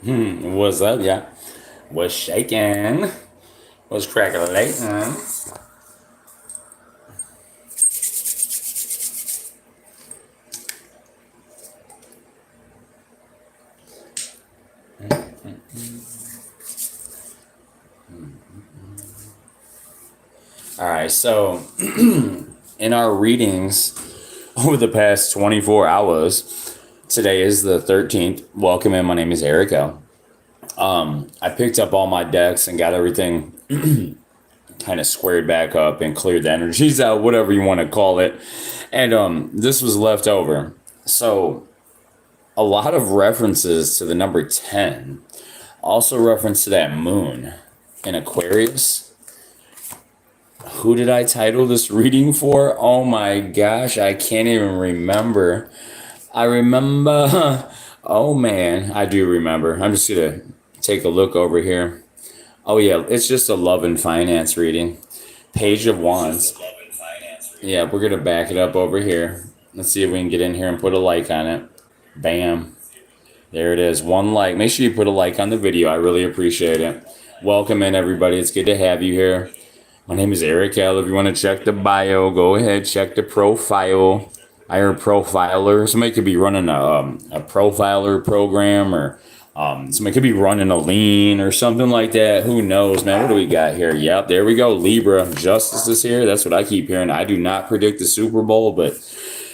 What's up, yeah? What's shaking? What's cracking? All right, so in our readings over the past 24 hours, today is the 13th. Welcome in. My name is Erico. I picked up all my decks and got everything kind of squared back up and cleared the energies out, whatever you want to call it. And this was left over. So a lot of references to the number 10, also reference to that moon in Aquarius. Who did I title this reading for? Oh my gosh, I can't even remember. I remember. Oh man, I do remember. I'm just gonna take a look over here. Oh yeah, it's just a love and finance reading. Page of Wands. Yeah, we're gonna back it up over here. Let's see if we can get in here and put a like on it. Bam. There it is. One like. Make sure you put a like on the video. I really appreciate it. Welcome in, everybody. It's good to have you here. My name is Eric L. If you want to check the bio, go ahead, check the profile. I heard profiler. Somebody could be running a profiler program, or somebody could be running a lean or something like that. Who knows, man? What do we got here? Yep, there we go. Libra. Justice is here. That's what I keep hearing. I do not predict the Super Bowl, but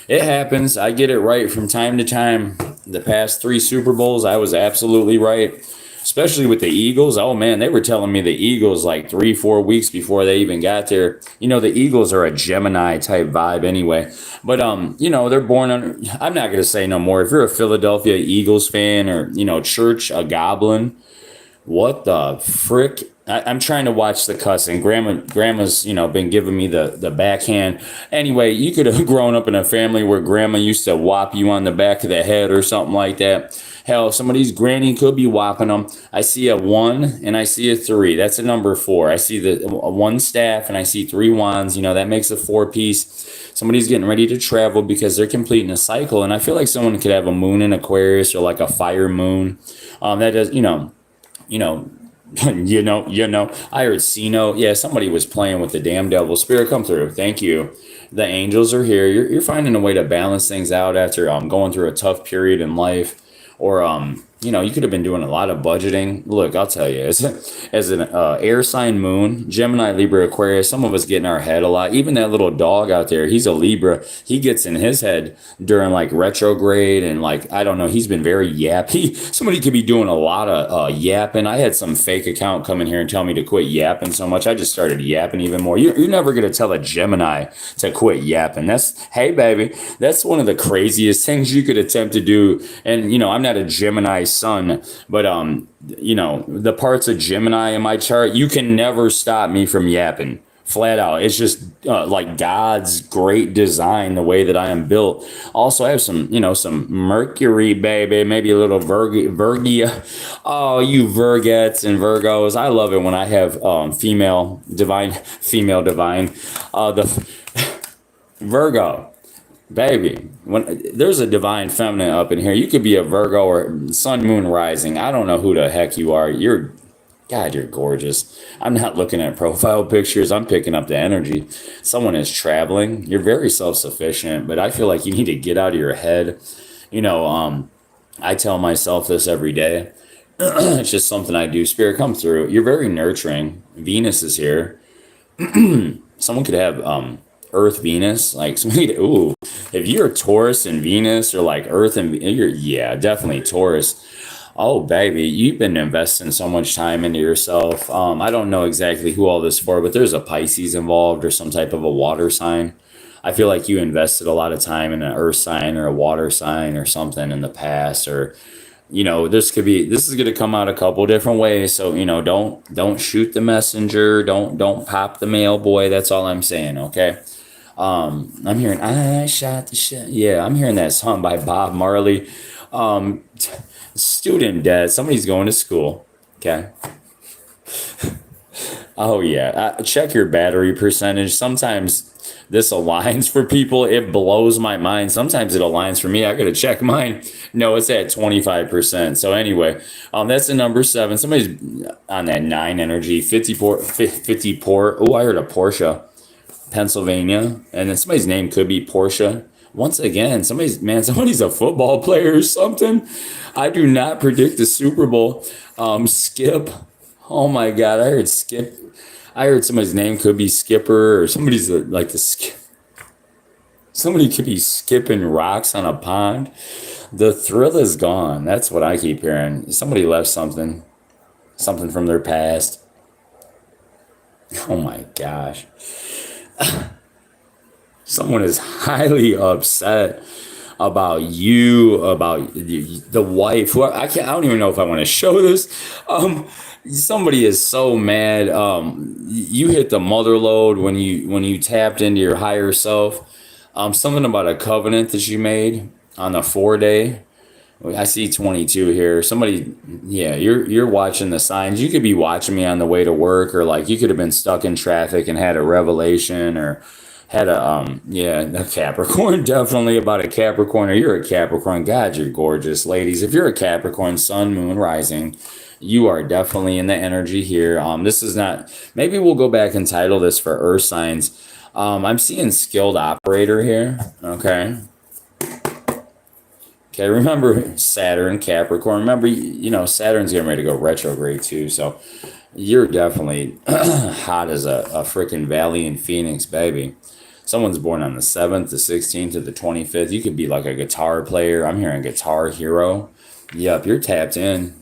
it happens. I get it right from time to time. The past 3 Super Bowls, I was absolutely right. Especially with the Eagles. Oh man, they were telling me the Eagles like 3-4 weeks before they even got there. You know, the Eagles are a Gemini type vibe anyway. But they're born on. I'm not gonna say no more. If you're a Philadelphia Eagles fan, or Church a Goblin, what the frick? I'm trying to watch the cussing. Grandma's, been giving me the backhand. Anyway, you could have grown up in a family where grandma used to whop you on the back of the head or something like that. Hell, somebody's granny could be whopping them. I see a 1 and I see a 3. That's a number 4. I see the 1 staff and I see 3 wands. That makes a 4-piece. Somebody's getting ready to travel because they're completing a cycle. And I feel like someone could have a moon in Aquarius, or like a fire moon. That does, you know, I heard Sino. Yeah, somebody was playing with the damn devil. Spirit, come through. Thank you. The angels are here. You're finding a way to balance things out after going through a tough period in life. Or you could have been doing a lot of budgeting. Look, I'll tell you, as an air sign moon, Gemini, Libra, Aquarius, some of us get in our head a lot. Even that little dog out there, he's a Libra. He gets in his head during like retrograde, and like, I don't know, he's been very yappy. Somebody could be doing a lot of yapping. I had some fake account come in here and tell me to quit yapping so much. I just started yapping even more. You're never going to tell a Gemini to quit yapping. Hey baby, that's one of the craziest things you could attempt to do. And I'm not a Gemini sun, but the parts of Gemini in my chart, you can never stop me from yapping. Flat out. It's just like God's great design, the way that I am built. Also, I have some Mercury, baby, maybe a little Virgia. Oh, you Virgets and Virgos. I love it when I have female divine, the Virgo. Baby, when there's a divine feminine up in here, you could be a Virgo or sun, moon, rising. I don't know who the heck you are. God, you're gorgeous. I'm not looking at profile pictures. I'm picking up the energy. Someone is traveling. You're very self-sufficient, but I feel like you need to get out of your head. I tell myself this every day. It's just something I do. Spirit, come through. You're very nurturing. Venus is here. Someone could have Earth Venus, like somebody. Ooh, if you're Taurus and Venus, or like Earth and yeah, definitely Taurus. Oh baby, you've been investing so much time into yourself. I don't know exactly who all this for, but there's a Pisces involved, or some type of a water sign. I feel like you invested a lot of time in an earth sign or a water sign or something in the past. Or this is going to come out a couple different ways. So don't shoot the messenger, don't pop the mail boy. That's all I'm saying. Okay. I'm hearing I shot the shit. Yeah, I'm hearing that song by Bob Marley. Student debt. Somebody's going to school. Okay. Oh yeah. Check your battery percentage. Sometimes this aligns for people. It blows my mind. Sometimes it aligns for me. I gotta check mine. No, it's at 25%. So anyway, that's the number 7. Somebody's on that 9 energy. 50 port. Oh, I heard a Porsche, Pennsylvania, and then somebody's name could be Porsche. Once again, somebody's a football player or something. I do not predict the Super Bowl. Skip. Oh my God, I heard Skip. I heard somebody's name could be Skipper, or somebody's like the skip. Somebody could be skipping rocks on a pond. The thrill is gone. That's what I keep hearing. Somebody left something from their past. Oh my gosh. Someone is highly upset about you, about the wife. Who I don't even know if I want to show this. Somebody is so mad. You hit the mother load when you tapped into your higher self. Something about a covenant that you made on the 4-day. I see 22 here. Somebody, yeah, you're watching the signs. You could be watching me on the way to work, or like you could have been stuck in traffic and had a revelation, or had a Capricorn. Definitely about a Capricorn, or you're a Capricorn. God, you're gorgeous, ladies. If you're a Capricorn, sun, moon, rising, you are definitely in the energy here. This is not, maybe we'll go back and title this for earth signs. I'm seeing skilled operator here. Okay, remember Saturn, Capricorn. Remember, Saturn's getting ready to go retrograde too. So you're definitely hot as a freaking Valley in Phoenix, baby. Someone's born on the 7th, the 16th, or the 25th. You could be like a guitar player. I'm hearing guitar hero. Yep, you're tapped in.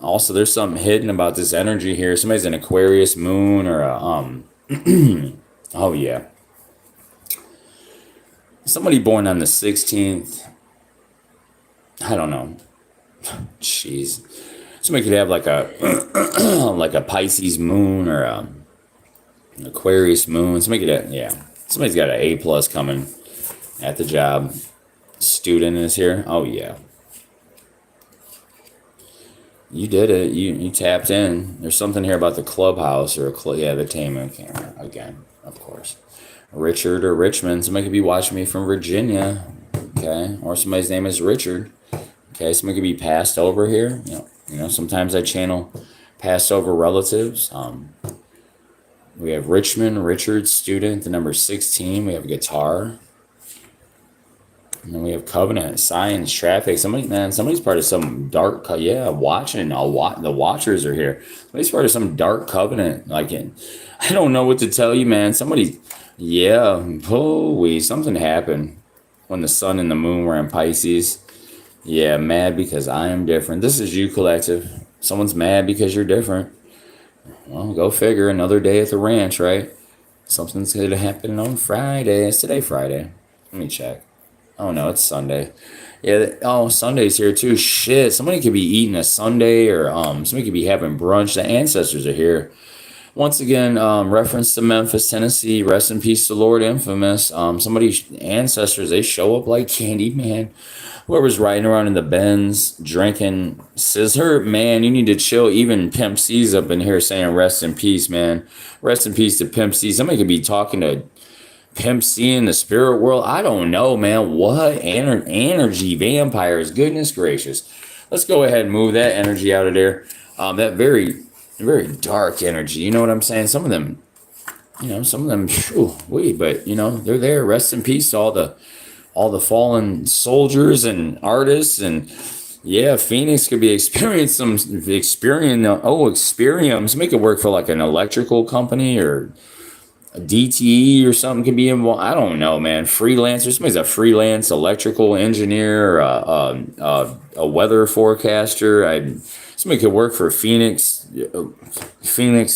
Also, there's something hidden about this energy here. Somebody's an Aquarius moon, or a oh yeah. Somebody born on the 16th. I don't know. Jeez. Somebody could have like a like a Pisces moon, or an Aquarius moon. Somebody's got an A+ coming at the job. Student is here. Oh yeah. You did it. You tapped in. There's something here about the clubhouse, or the Tama camera again, of course. Richard or Richmond. Somebody could be watching me from Virginia. Okay, or somebody's name is Richard. Okay, somebody could be passed over here. Sometimes I channel passed over relatives. We have Richmond, Richard, student, the number 16. We have guitar. And then we have covenant, signs, traffic. Somebody's part of some dark, watching. The watchers are here. Somebody's part of some dark covenant. I don't know what to tell you, man. Something happened when the sun and the moon were in Pisces. Yeah, mad because I am different. This is you, collective. Someone's mad because you're different. Well, go figure. Another day at the ranch, right? Something's going to happen on Friday. Is today Friday? Let me check. Oh, no, it's Sunday. Yeah, Sunday's here too. Shit, somebody could be eating a Sunday, or somebody could be having brunch. The ancestors are here. Once again, reference to Memphis, Tennessee. Rest in peace to Lord Infamous. Somebody's ancestors, they show up like candy, man. Whoever's riding around in the Benz, drinking scissor, man, you need to chill. Even Pimp C's up in here saying rest in peace, man. Rest in peace to Pimp C. Somebody could be talking to Pimp C in the spirit world. I don't know, man. What energy, vampires, goodness gracious. Let's go ahead and move that energy out of there. That very, very dark energy. You know what I'm saying? Some of them, but they're there. Rest in peace to all the fallen soldiers and artists. And yeah, Phoenix could be experiencing Experience. Somebody could work for like an electrical company, or a DTE or something could be involved. I don't know, man. Freelancer. Somebody's a freelance electrical engineer, or a weather forecaster. Somebody could work for Phoenix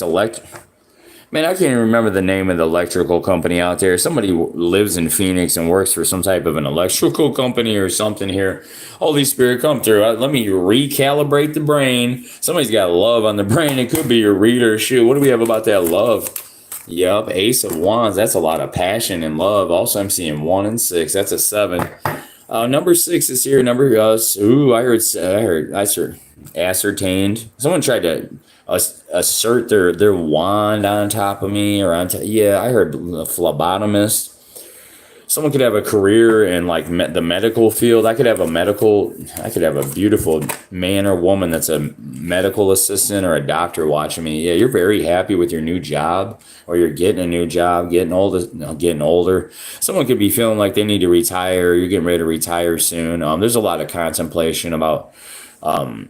Electric. Man, I can't even remember the name of the electrical company out there. Somebody lives in Phoenix and works for some type of an electrical company or something here. Holy Spirit, come through. Let me recalibrate the brain. Somebody's got love on the brain. It could be your reader. Shoot, what do we have about that love? Yup, Ace of Wands. That's a lot of passion and love. Also, I'm seeing 1 and 6. That's a 7. Number 6 is here. I heard ascertained. Someone tried to assert their wand on top of me or yeah, I heard a phlebotomist. Someone could have a career in like the medical field. I could have a beautiful man or woman that's a medical assistant or a doctor watching me. Yeah, you're very happy with your new job, or you're getting a new job, getting older, getting older. Someone could be feeling like they need to retire. You're getting ready to retire soon. There's a lot of contemplation about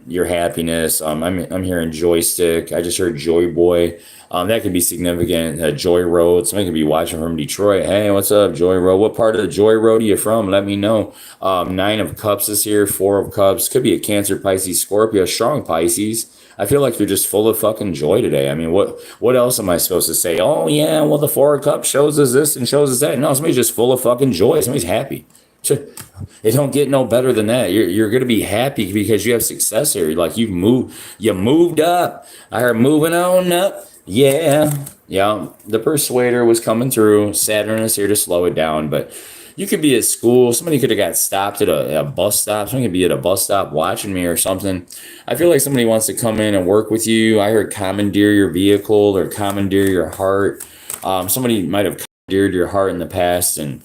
your happiness. I'm hearing joystick. I just heard joy boy. That could be significant. Joy Road. Somebody could be watching from Detroit. Hey, what's up, Joy Road? What part of the Joy Road are you from? Let me know. Nine of Cups is here. Four of Cups. Could be a Cancer, Pisces, Scorpio, strong Pisces. I feel like you're just full of fucking joy today. I mean, what else am I supposed to say? Oh, yeah, well, the Four of Cups shows us this and shows us that. No, somebody's just full of fucking joy. Somebody's happy. It don't get no better than that. You're gonna be happy because you have success here. Like you moved up. I heard moving on up. Yeah, yeah. The persuader was coming through. Saturn is here to slow it down, but you could be at school. Somebody could have got stopped at a bus stop. Somebody could be at a bus stop watching me or something. I feel like somebody wants to come in and work with you. I heard commandeer your vehicle or commandeer your heart. Somebody might have commandeered your heart in the past, and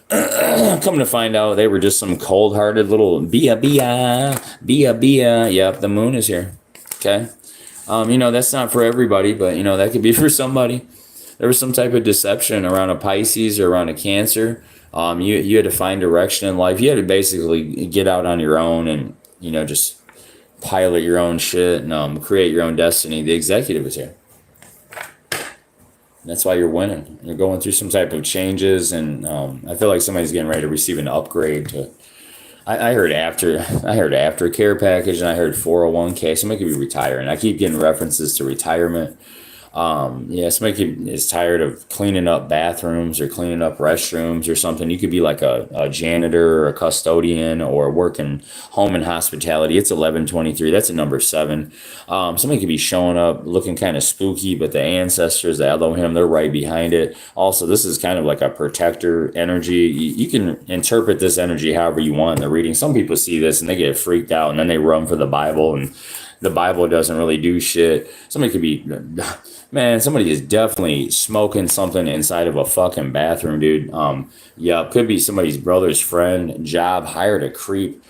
come to find out they were just some cold-hearted little bia. Yep, the moon is here. Okay. That's not for everybody, but that could be for somebody. There was some type of deception around a Pisces or around a Cancer. You had to find direction in life. You had to basically get out on your own and just pilot your own shit and create your own destiny. The executive is here. That's why you're winning. You're going through some type of changes, and I feel like somebody's getting ready to receive an upgrade to. I heard aftercare package, and I heard 401k. Somebody could be retiring. I keep getting references to retirement. Somebody is tired of cleaning up bathrooms or cleaning up restrooms or something. You could be like a janitor or a custodian or working home and hospitality. It's 1123. That's a number 7. Somebody could be showing up looking kind of spooky, but the ancestors, the Elohim, they're right behind it. Also, this is kind of like a protector energy. You can interpret this energy however you want in the reading. Some people see this and they get freaked out, and then they run for the Bible, and the Bible doesn't really do shit. Somebody could be, man, somebody is definitely smoking something inside of a fucking bathroom, dude. Could be somebody's brother's friend, job, hired a creep.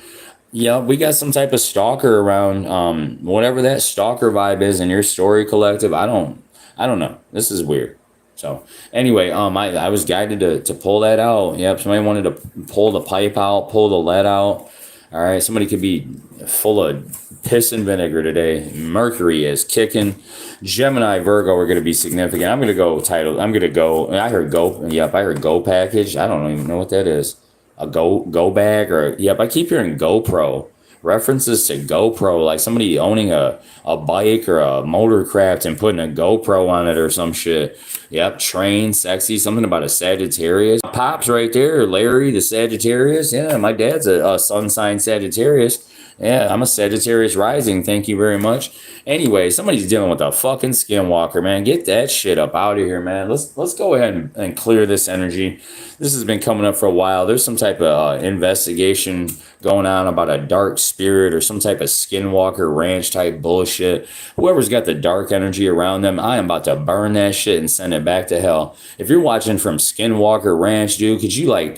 Yeah, we got some type of stalker around. Whatever that stalker vibe is in your story collective, I don't know. This is weird. So anyway, I was guided to pull that out. Yep, somebody wanted to pull the pipe out, pull the lead out. All right, somebody could be full of piss and vinegar today. Mercury is kicking. Gemini, Virgo are going to be significant. I'm going to go title. I'm going to go. I heard go. Yep, I heard go package. I don't even know what that is. A go bag or yep. I keep hearing GoPro. References to GoPro, like somebody owning a bike or a motorcraft and putting a GoPro on it or some shit. Yep, train, sexy, something about a Sagittarius. Pops right there, Larry, the Sagittarius. Yeah, my dad's a sun sign Sagittarius. Yeah, I'm a Sagittarius rising. Thank you very much. Anyway, somebody's dealing with a fucking skinwalker, man. Get that shit up out of here, man. Let's go ahead and clear this energy. This has been coming up for a while. There's some type of investigation going on about a dark spirit or some type of skinwalker ranch type bullshit. Whoever's got the dark energy around them, I am about to burn that shit and send it back to hell. If you're watching from Skinwalker Ranch, dude, could you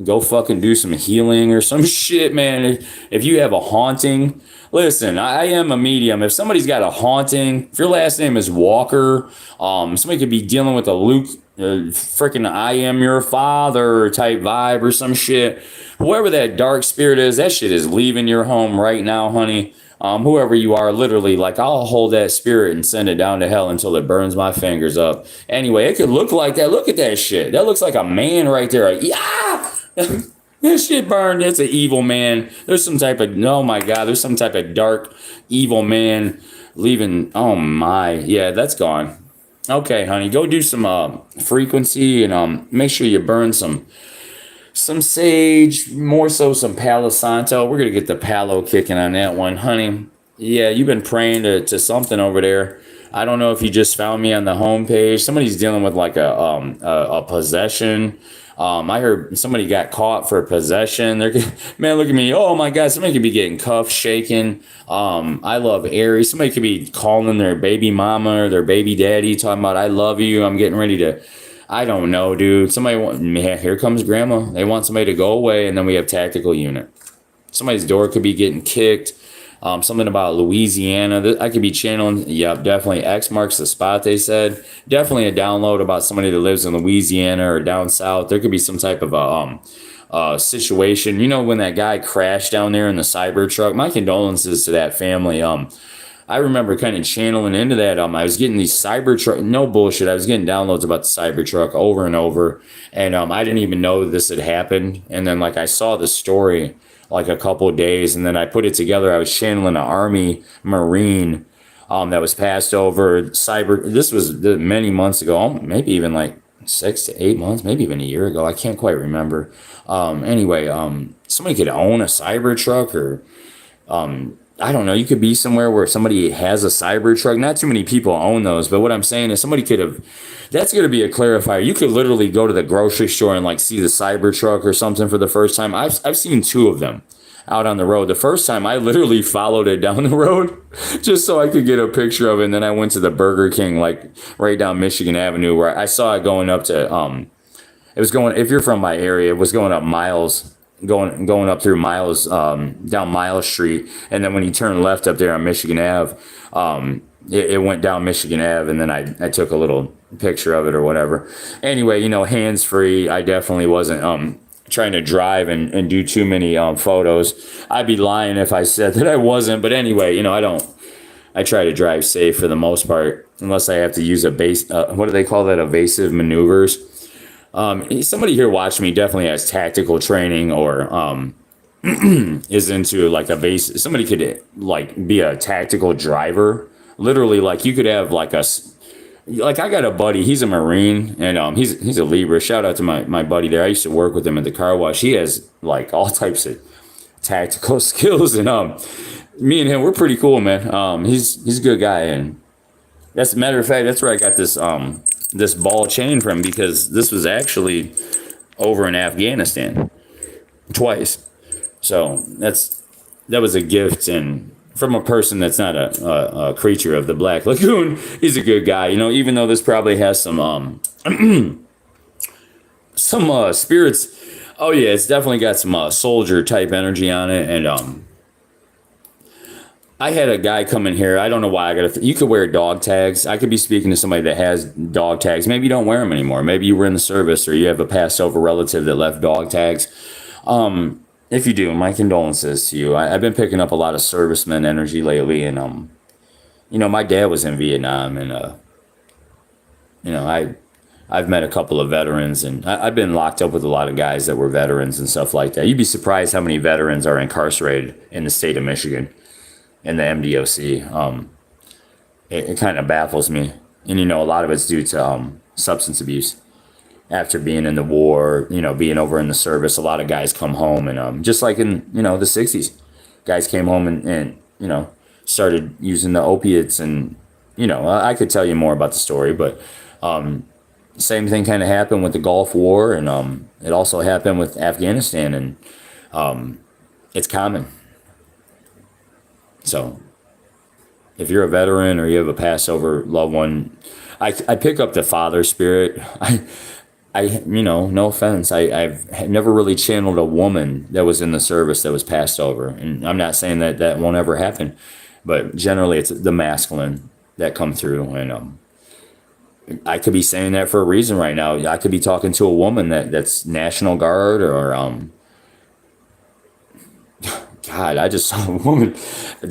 go fucking do some healing or some shit, man? If you have a haunting, listen, I am a medium. If somebody's got a haunting, if your last name is Walker, somebody could be dealing with a Luke, freaking I am your father type vibe or some shit. Whoever that dark spirit is, that shit is leaving your home right now, honey. Whoever you are, literally, I'll hold that spirit and send it down to hell until it burns my fingers up. Anyway, it could look like that. Look at that shit. That looks like a man right there. Yeah! That shit burned. It's an evil man. There's some type of, oh my God, there's some type of dark, evil man leaving. Oh my. Yeah, that's gone. Okay, honey, go do some frequency and make sure you burn some sage, more so some Palo Santo. We're going to get the Palo kicking on that one, honey. Yeah, you've been praying to something over there. I don't know if you just found me on the homepage. Somebody's dealing with a possession. I heard somebody got caught for possession. Man, look at me. Oh my God, somebody could be getting cuffed, shaken. I love Aries. Somebody could be calling their baby mama or their baby daddy, talking about, I love you. I'm getting ready to, I don't know, dude. Man, here comes grandma. They want somebody to go away. And then we have tactical unit. Somebody's door could be getting kicked. Something about Louisiana. I could be channeling. Yep, definitely. X marks the spot, they said. Definitely a download about somebody that lives in Louisiana or down south. There could be some type of a situation. You know, when that guy crashed down there in the Cybertruck. My condolences to that family. I remember kind of channeling into that. I was getting these Cybertruck, no bullshit. I was getting downloads about the Cybertruck over and over. And I didn't even know this had happened. And then, like, I saw the story like a couple of days, and then I put it together. I was channeling an Army Marine that was passed over. This was many months ago, maybe even like 6 to 8 months, maybe even a year ago. I can't quite remember. Anyway, somebody could own a Cybertruck, or I don't know. You could be somewhere where somebody has a Cybertruck. Not too many people own those, but what I'm saying is somebody could have. That's going to be a clarifier. You could literally go to the grocery store and like see the Cybertruck or something for the first time. I've seen two of them out on the road. The first time I literally followed it down the road just so I could get a picture of it. And then I went to the Burger King, like right down Michigan Avenue, where I saw it going up to, it was going, if you're from my area, it was going up Miles, going up through Miles, down Miles Street. And then when you turn left up there on Michigan Ave, it went down Michigan Ave, and then I took a little picture of it or whatever. Anyway, you know, hands free. I definitely wasn't trying to drive and do too many photos. I'd be lying if I said that I wasn't. But anyway, you know, I try to drive safe for the most part, unless I have to use what do they call that? Evasive maneuvers. Somebody here watching me definitely has tactical training, or is into like a base. Somebody could like be a tactical driver. Literally, like you could have like I got a buddy, he's a Marine, and he's a Libra. Shout out to my buddy there. I used to work with him at the car wash. He has like all types of tactical skills, and me and him, we're pretty cool, man. He's a good guy, and that's a matter of fact, that's where I got this ball chain from, because this was actually over in Afghanistan twice. So that was a gift, and from a person that's not a creature of the Black Lagoon. He's a good guy, you know, even though this probably has some spirits. Oh yeah, it's definitely got some soldier type energy on it. And I had a guy come in here. I don't know why. You could wear dog tags. I could be speaking to somebody that has dog tags. Maybe you don't wear them anymore. Maybe you were in the service, or you have a passed over relative that left dog tags. If you do, my condolences to you. I've been picking up a lot of servicemen energy lately, and you know, my dad was in Vietnam, and you know, I've met a couple of veterans, and I've been locked up with a lot of guys that were veterans and stuff like that. You'd be surprised how many veterans are incarcerated in the state of Michigan, in the MDOC. It kind of baffles me, and you know, a lot of it's due to substance abuse. After being in the war, you know, being over in the service, a lot of guys come home, and just like in, you know, the 60s, guys came home and you know, started using the opiates, and you know, I could tell you more about the story, but same thing kind of happened with the Gulf War, and it also happened with Afghanistan, and it's common. So if you're a veteran or you have a Passover loved one, I pick up the father spirit. You know, no offense, I've never really channeled a woman that was in the service that was passed over. And I'm not saying that won't ever happen, but generally it's the masculine that come through. And I could be saying that for a reason right now. I could be talking to a woman that's National Guard, or God, I just saw a woman.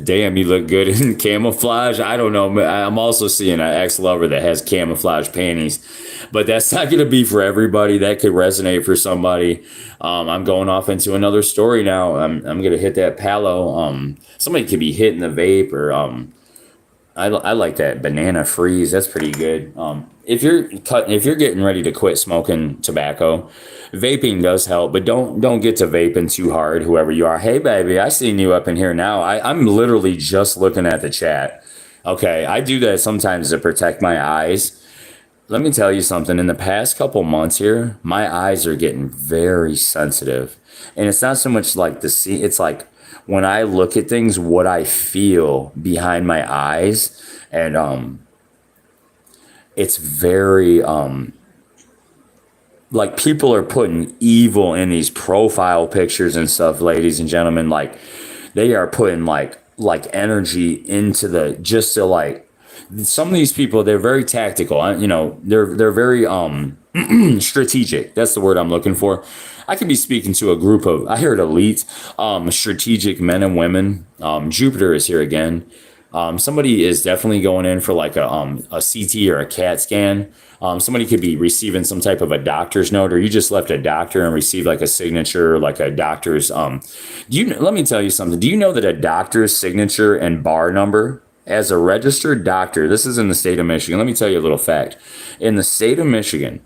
Damn, you look good in camouflage. I don't know. I'm also seeing an ex-lover that has camouflage panties, but that's not going to be for everybody. That could resonate for somebody. I'm going off into another story now. I'm going to hit that palo. Somebody could be hitting the vape, or I like that banana freeze. That's pretty good. If you're getting ready to quit smoking tobacco, vaping does help, but don't get to vaping too hard. Whoever you are, hey baby, I seen you up in here now. I'm literally just looking at the chat. Okay, I do that sometimes to protect my eyes. let me tell you something. In the past couple months here, my eyes are getting very sensitive. And it's not so much like the see, it's like when I look at things, what I feel behind my eyes. And it's very like people are putting evil in these profile pictures and stuff, ladies and gentlemen. Like they are putting like energy into the just to like some of these people, they're very tactical. They're very strategic. That's the word I'm looking for. I could be speaking to a group of, I heard elite, strategic men and women. Jupiter is here again. Somebody is definitely going in for like a CT or a CAT scan. Somebody could be receiving some type of a doctor's note, or you just left a doctor and received like a signature, like a doctor's. Let me tell you something. Do you know that a doctor's signature and bar number, as a registered doctor, this is in the state of Michigan. Let me tell you a little fact. In the state of Michigan,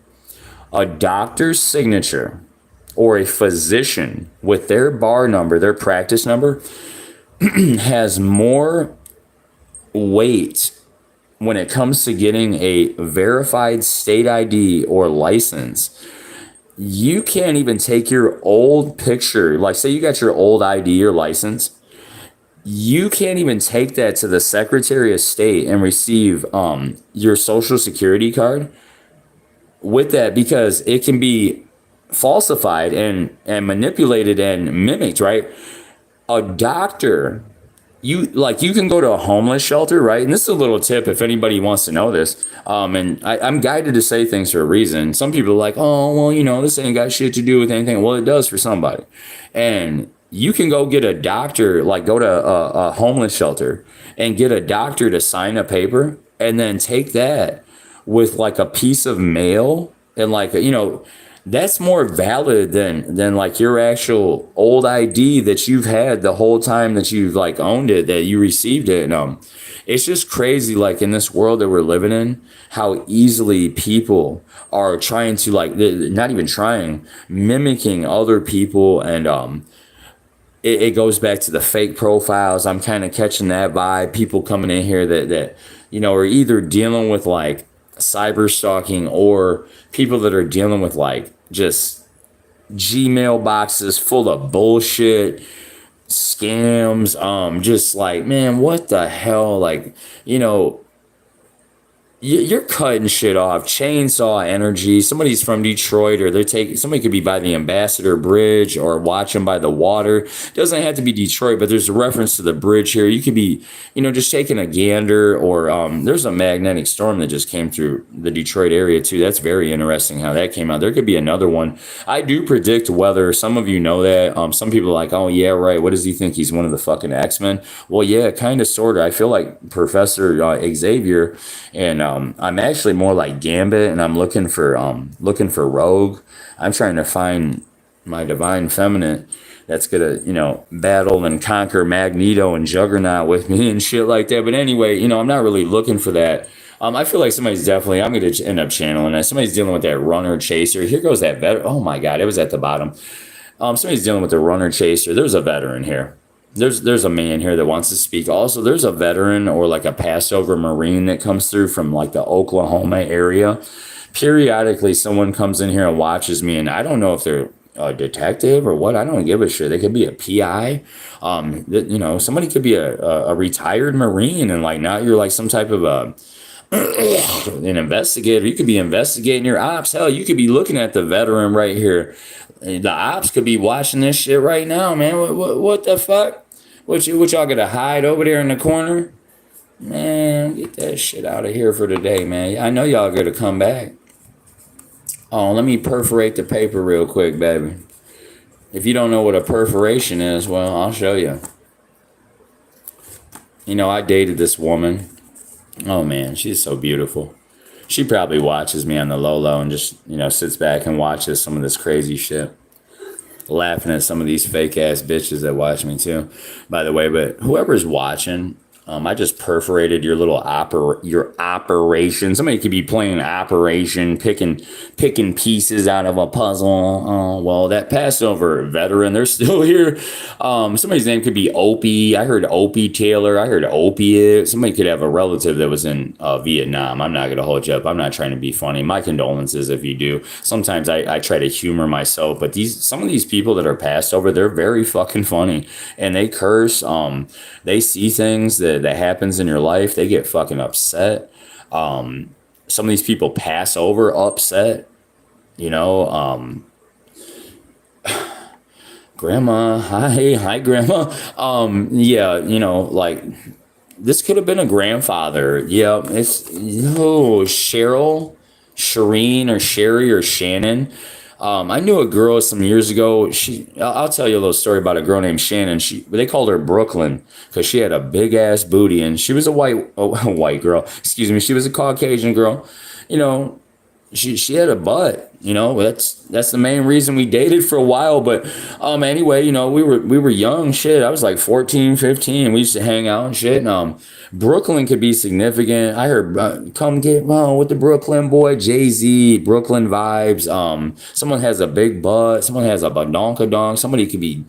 a doctor's signature or a physician with their bar number, their practice number, has more weight when it comes to getting a verified state ID or license. You can't even take your old picture, like say you got your old ID or license, you can't even take that to the Secretary of State and receive your social security card with that, because it can be falsified and manipulated and mimicked, right? A doctor, you can go to a homeless shelter, right? And this is a little tip if anybody wants to know this. And I'm guided to say things for a reason. Some people are like, oh, well, this ain't got shit to do with anything. Well, it does for somebody. And you can go get a doctor, like go to a homeless shelter and get a doctor to sign a paper and then take that with like a piece of mail and like, that's more valid than like your actual old ID that you've had the whole time that you've like owned it, that you received it. And it's just crazy, like in this world that we're living in, how easily people are trying to like, not even trying, mimicking other people. And it goes back to the fake profiles. I'm kind of catching that vibe. People coming in here that are either dealing with like cyber stalking, or people that are dealing with like just Gmail boxes full of bullshit, scams. Just like, man, what the hell? Like, you're cutting shit off, chainsaw energy. Somebody's from Detroit, or somebody could be by the Ambassador Bridge or watching by the water. Doesn't have to be Detroit, but there's a reference to the bridge here. You could be, just taking a gander, or there's a magnetic storm that just came through the Detroit area too. That's very interesting how that came out. There could be another one. I do predict weather. Some of you know that. Some people are like, oh yeah, right. What does he think? He's one of the fucking X-Men? Well, yeah, kind of, sort of. I feel like Professor Xavier, and I'm actually more like Gambit, and I'm looking for Rogue. I'm trying to find my divine feminine that's gonna, battle and conquer Magneto and Juggernaut with me and shit like that. But anyway, I'm not really looking for that. I feel like somebody's definitely, I'm gonna end up channeling that. Somebody's dealing with that runner chaser. Here goes that veteran. Oh my God, it was at the bottom. Somebody's dealing with the runner chaser. There's a veteran here. There's a man here that wants to speak. Also, there's a veteran or like a Passover Marine that comes through from like the Oklahoma area. Periodically, someone comes in here and watches me, and I don't know if they're a detective or what. I don't give a shit. They could be a PI. Somebody could be a retired Marine, and like now you're like some type of an investigator. You could be investigating your ops. Hell, you could be looking at the veteran right here. The ops could be watching this shit right now, man. What the fuck? What y'all gonna hide over there in the corner? Man, get that shit out of here for today, man. I know y'all gonna come back. Oh, let me perforate the paper real quick, baby. If you don't know what a perforation is, well, I'll show you. I dated this woman. Oh man, she's so beautiful. She probably watches me on the low and just, sits back and watches some of this crazy shit. Laughing at some of these fake ass bitches that watch me too, by the way. But whoever's watching, I just perforated your little your operation. Somebody could be playing operation, picking pieces out of a puzzle. Well, that Passover veteran, they're still here. Somebody's name could be Opie. I heard Opie Taylor. I heard Opiate. Somebody could have a relative that was in Vietnam. I'm not gonna hold you up. I'm not trying to be funny. My condolences if you do. Sometimes I try to humor myself, but some of these people that are passed over, they're very fucking funny, and they curse. They see things that happens in your life. They get fucking upset. Some of these people pass over upset. You know, grandma, hi, grandma. Yeah, you know, like this could have been a grandfather. Yeah, it's Cheryl, Shireen, or Sherry, or Shannon. I knew a girl some years ago. I'll tell you a little story about a girl named Shannon. They called her Brooklyn because she had a big ass booty, and she was a white girl. Excuse me. She was a Caucasian girl. You know, she had a butt. You know, that's the main reason we dated for a while. But anyway, you know, we were young. Shit, I was like 14, 15. We used to hang out and shit. And Brooklyn could be significant. I heard come get well with the Brooklyn boy, Jay-Z, Brooklyn vibes. Someone has a big butt. Someone has a badonkadonk. Somebody could be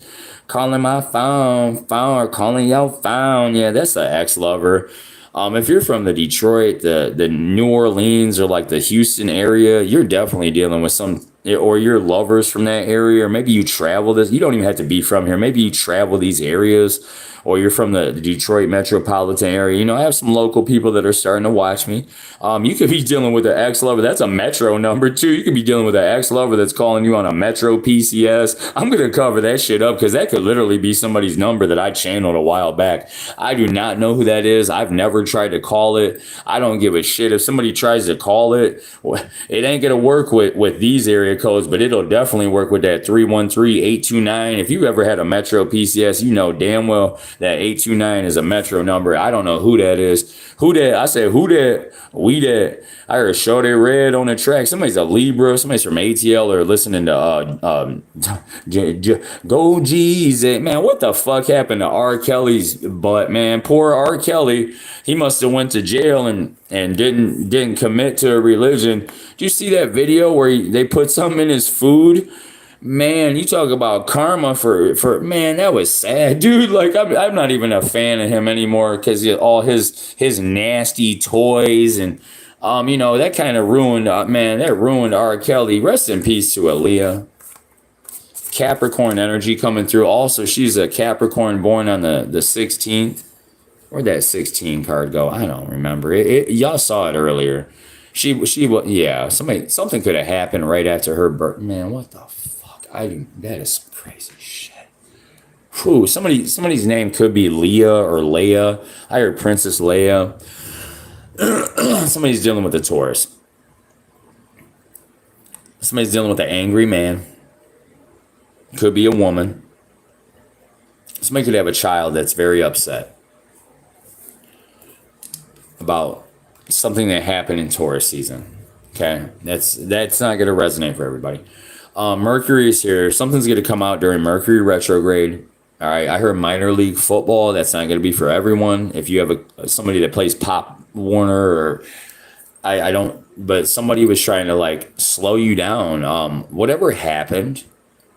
calling my phone, or calling your phone. Yeah, that's an ex-lover. If you're from the Detroit, the New Orleans, or like the Houston area, you're definitely dealing with some, or your lovers from that area, or maybe you travel this. You don't even have to be from here. Maybe you travel these areas, or you're from the Detroit metropolitan area. You know, I have some local people that are starting to watch me. You could be dealing with an ex-lover. That's a Metro number too. You could be dealing with an ex-lover that's calling you on a Metro PCS. I'm going to cover that shit up because that could literally be somebody's number that I channeled a while back. I do not know who that is. I've never tried to call it. I don't give a shit. If somebody tries to call it, it ain't going to work with these area codes, but it'll definitely work with that 313-829. If you ever had a Metro PCS, you know damn well that 829 is a Metro number. I don't know who that is. Who that? I said, who that? We that. I heard Shorty Red on the track. Somebody's a Libra. Somebody's from ATL or listening to Go Jeezy. Man, what the fuck happened to R. Kelly's butt, man? Poor R. Kelly. He must have went to jail and didn't commit to a religion. Did you see that video where they put something in his food? Man, you talk about karma for man, that was sad, dude. Like I'm not even a fan of him anymore because all his nasty toys and you know that kind of ruined man, that ruined R. Kelly. Rest in peace to Aaliyah. Capricorn energy coming through. Also, she's a Capricorn born on the 16th. Where'd that 16 card go? I don't remember. Y'all saw it earlier. She yeah. Something could have happened right after her birth. Man, what the fuck? That is some crazy shit. Whew, somebody's name could be Leah or Leia. I heard Princess Leia. Somebody's dealing with a Taurus. Somebody's dealing with an angry man. Could be a woman. Somebody could have a child that's very upset about something that happened in Taurus season. Okay, that's not going to resonate for everybody. Mercury is here. Something's going to come out during Mercury retrograde. All right, I heard minor league football. That's not going to be for everyone. If you have somebody that plays Pop Warner, or I don't, but somebody was trying to like slow you down. Whatever happened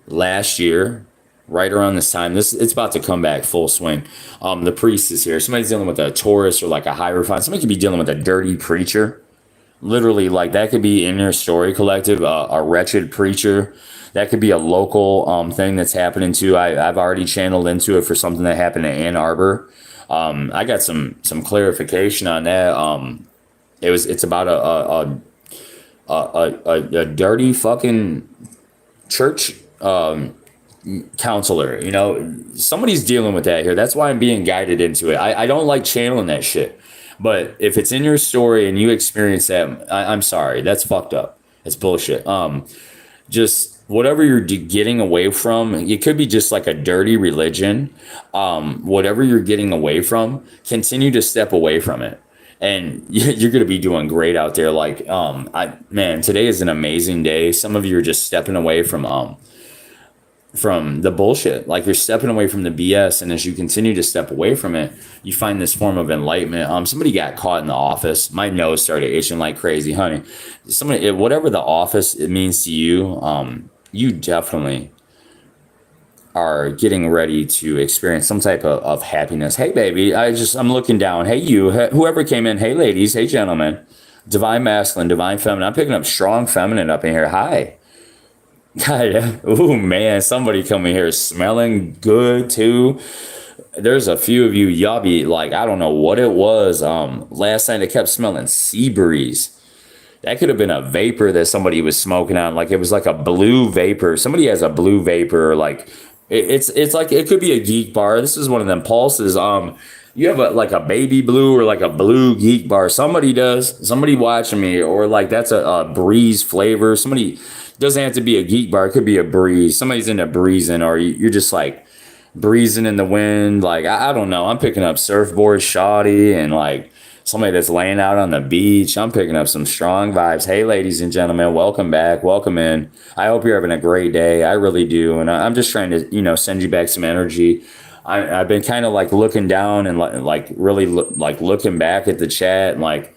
last year, right around this time, it's about to come back full swing. The priest is here. Somebody's dealing with a Taurus or like a Hierophant. Somebody could be dealing with a dirty preacher. Literally, like that could be in your story collective, a wretched preacher. That could be a local thing that's happening too. I've already channeled into it for something that happened in Ann Arbor. I got some clarification on that. It's about a dirty fucking church counselor. You know, somebody's dealing with that here. That's why I'm being guided into it. I don't like channeling that shit. But if it's in your story and you experience that, I'm sorry. That's fucked up. It's bullshit. Just whatever you're getting away from, it could be just like a dirty religion. Whatever you're getting away from, continue to step away from it. And you're going to be doing great out there. Like, man, today is an amazing day. Some of you are just stepping away from from the bullshit. Like you're stepping away from the BS, and as you continue to step away from it, you find this form of enlightenment. Somebody got caught in the office. My nose started itching like crazy, honey. Whatever the office it means to you, you definitely are getting ready to experience some type of happiness. Hey, baby, I'm looking down. Hey, you, whoever came in. Hey, ladies. Hey, gentlemen. Divine masculine, divine feminine. I'm picking up strong feminine up in here. Hi. God, oh man, somebody coming here smelling good too. There's a few of you, y'all be like, I don't know what it was. Last night it kept smelling sea breeze. That could have been a vapor that somebody was smoking on. Like it was like a blue vapor. Somebody has a blue vapor. Like it's like it could be a geek bar. This is one of them pulses. You have like a baby blue or like a blue geek bar. Somebody does. Somebody watching me, or like that's a breeze flavor. Somebody doesn't have to be a geek bar. It could be a breeze. Somebody's into breezing, or you're just like breezing in the wind. Like I don't know. I'm picking up surfboard shoddy and like somebody that's laying out on the beach. I'm picking up some strong vibes. Hey, ladies and gentlemen, welcome back. Welcome in. I hope you're having a great day. I really do. And I'm just trying to, send you back some energy. I've been kind of like looking down and like really like looking back at the chat. And like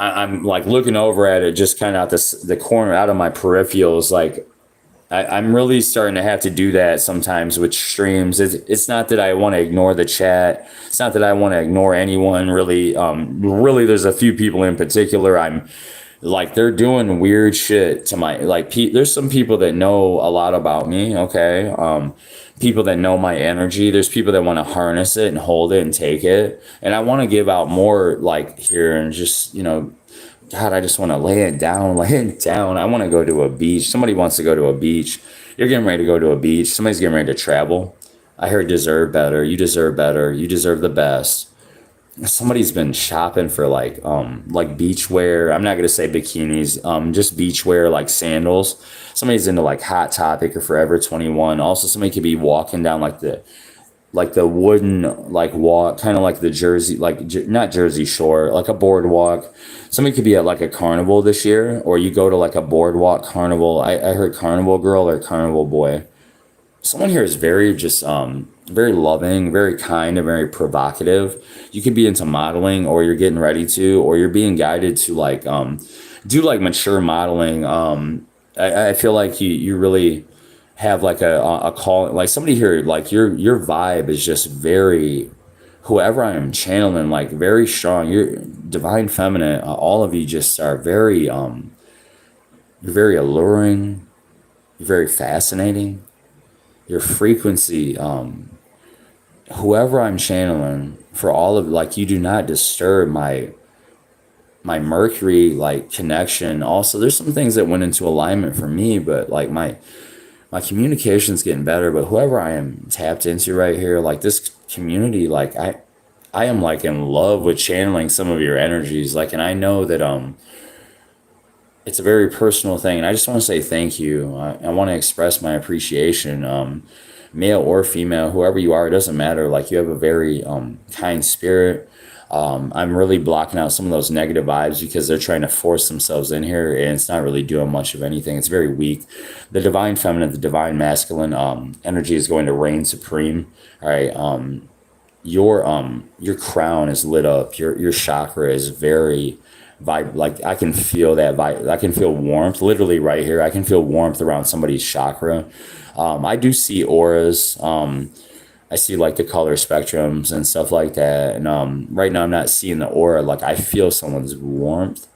I'm like looking over at it just kind of out the corner out of my peripherals. Like I'm really starting to have to do that sometimes with streams. It's not that I want to ignore the chat. It's not that I want to ignore anyone really. Really, there's a few people in particular. I'm like, they're doing weird shit to my, like, there's some people that know a lot about me. Okay. People that know my energy. There's people that want to harness it and hold it and take it. And I want to give out more like here and just, God, I just want to lay it down, lay it down. I want to go to a beach. Somebody wants to go to a beach. You're getting ready to go to a beach. Somebody's getting ready to travel. I heard deserve better. You deserve better. You deserve the best. Somebody's been shopping for like beach wear. I'm not gonna say bikinis, just beach wear like sandals. Somebody's into like Hot Topic or Forever 21. Also, somebody could be walking down like the wooden like walk, kind of like the Jersey, like not Jersey Shore, like a boardwalk. Somebody could be at like a carnival this year, or you go to like a boardwalk carnival. I heard carnival girl or carnival boy. Someone here is very just very loving, very kind, and very provocative. You could be into modeling, or you're getting ready to, or you're being guided to like do like mature modeling. I feel like you really have like a call, like somebody here, like your vibe is just very, whoever I am channeling, like very strong. You're divine feminine. All of you just are very you're very alluring. You're very fascinating. Your frequency, whoever I'm channeling, for all of, like, you do not disturb my Mercury like connection. Also, there's some things that went into alignment for me, but like my communication's getting better. But whoever I am tapped into right here, like this community, like I am like in love with channeling some of your energies. Like, and I know that it's a very personal thing, and I just want to say thank you. I want to express my appreciation, male or female, whoever you are, it doesn't matter. Like, you have a very kind spirit. I'm really blocking out some of those negative vibes because they're trying to force themselves in here, and it's not really doing much of anything. It's very weak. The divine feminine, the divine masculine energy is going to reign supreme. All right. Your crown is lit up. Your chakra is very vibe. Like, I can feel that vibe. I can feel warmth literally right here. I can feel warmth around somebody's chakra. I do see auras. I see like the color spectrums and stuff like that. And right now I'm not seeing the aura. Like, I feel someone's warmth.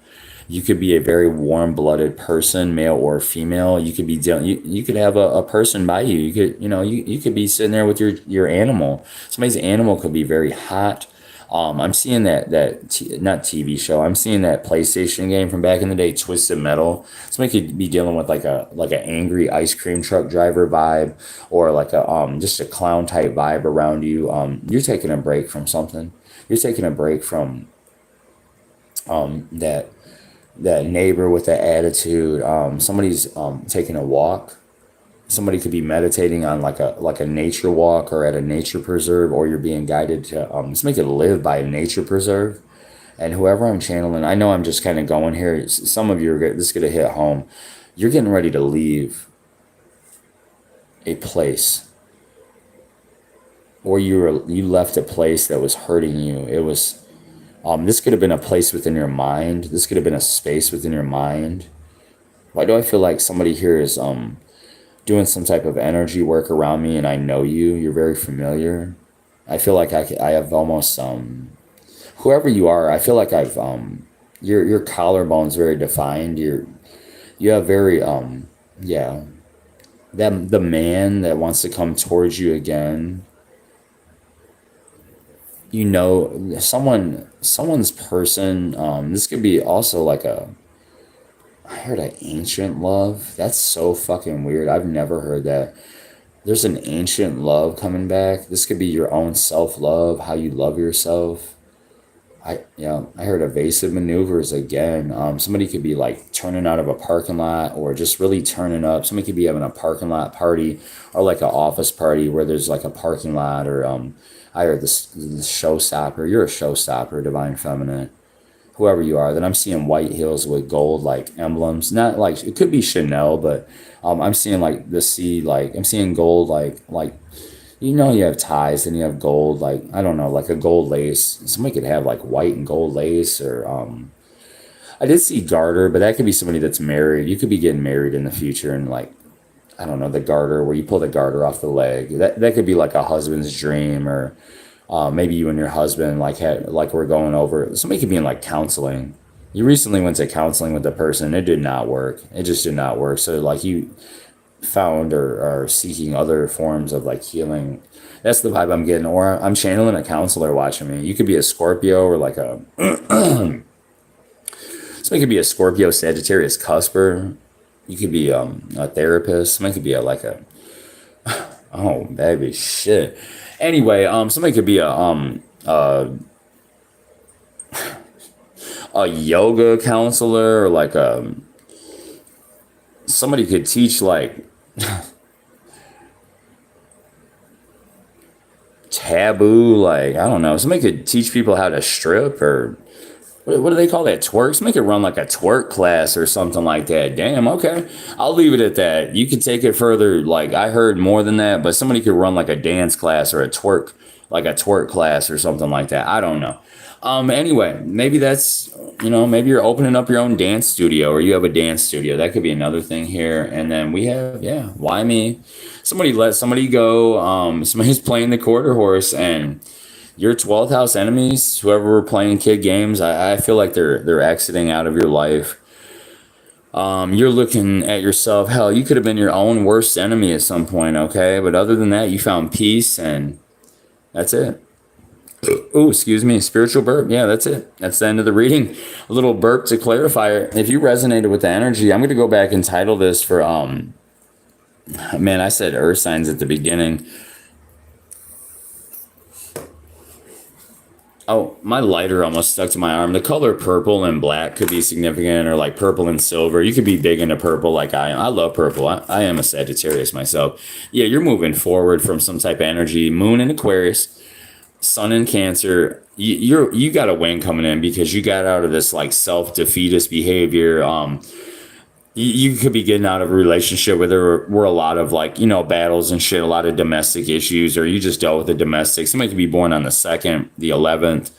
You could be a very warm-blooded person, male or female. You could be dealing. You could have a person by you. You could, you could be sitting there with your animal. Somebody's animal could be very hot. I'm seeing not TV show. I'm seeing that PlayStation game from back in the day, Twisted Metal. Somebody could be dealing with like an angry ice cream truck driver vibe, or like a just a clown type vibe around you. You're taking a break from something. You're taking a break from that neighbor with that attitude. Somebody's taking a walk. Somebody could be meditating on like a nature walk, or at a nature preserve, or you're being guided to somebody could live by a nature preserve. And whoever I'm channeling, I know I'm just kind of going here. Some of you this is gonna hit home. You're getting ready to leave a place, or you left a place that was hurting you. It was this could have been a place within your mind. This could have been a space within your mind. Why do I feel like somebody here is doing some type of energy work around me, and I know you? You're very familiar. I feel like I have almost whoever you are. I feel like I've your collarbone's very defined. You have very yeah, that the man that wants to come towards you again. You know, someone's person. This could be also like a, I heard an ancient love. That's so fucking weird. I've never heard that. There's an ancient love coming back. This could be your own self-love, how you love yourself. I heard evasive maneuvers again. Somebody could be like turning out of a parking lot or just really turning up. Somebody could be having a parking lot party or like an office party where there's like a parking lot or I heard this showstopper. You're a showstopper, divine feminine, whoever you are. Then I'm seeing white heels with gold like emblems. Not like it could be Chanel, but I'm seeing like the sea. Like I'm seeing gold like you know, you have ties and you have gold, like, I don't know, like a gold lace. Somebody could have like white and gold lace or, I did see garter, but that could be somebody that's married. You could be getting married in the future and like, I don't know, the garter where you pull the garter off the leg. That could be like a husband's dream or, maybe you and your husband like had, like we're going over, somebody could be in like counseling. You recently went to counseling with the person. It did not work. It just did not work. So like you found or are seeking other forms of like healing. That's the vibe I'm getting. Or I'm channeling a counselor watching me. You could be a Scorpio or like a somebody could be a Scorpio Sagittarius cusper. You could be a therapist. Somebody could be like a oh baby shit. Anyway, somebody could be a yoga counselor or like a somebody could teach like taboo, like I don't know, somebody could teach people how to strip or what do they call that, twerk? Somebody could run like a twerk class or something like that. Damn, okay, I'll leave it at that. You could take it further. Like I heard more than that, but somebody could run like a dance class or a twerk class or something like that. I don't know. Anyway, maybe that's, maybe you're opening up your own dance studio or you have a dance studio. That could be another thing here. And then we have, yeah, why me? Somebody let somebody go. Somebody's playing the quarter horse and your 12th house enemies, whoever were playing kid games, I feel like they're exiting out of your life. You're looking at yourself. Hell, you could have been your own worst enemy at some point. Okay. But other than that, you found peace and that's it. Oh, excuse me, spiritual burp. Yeah, that's it. That's the end of the reading. A little burp to clarify it. If you resonated with the energy, I'm going to go back and title this for, man, I said earth signs at the beginning. Oh, my lighter almost stuck to my arm. The color purple and black could be significant or like purple and silver. You could be big into purple like I am. I love purple. I am a Sagittarius myself. Yeah, you're moving forward from some type of energy. Moon in Aquarius. Sun in Cancer, you got a win coming in because you got out of this like self-defeatist behavior. You could be getting out of a relationship where there were a lot of like, battles and shit, a lot of domestic issues, or you just dealt with the domestic. Somebody could be born on the 2nd, the 11th,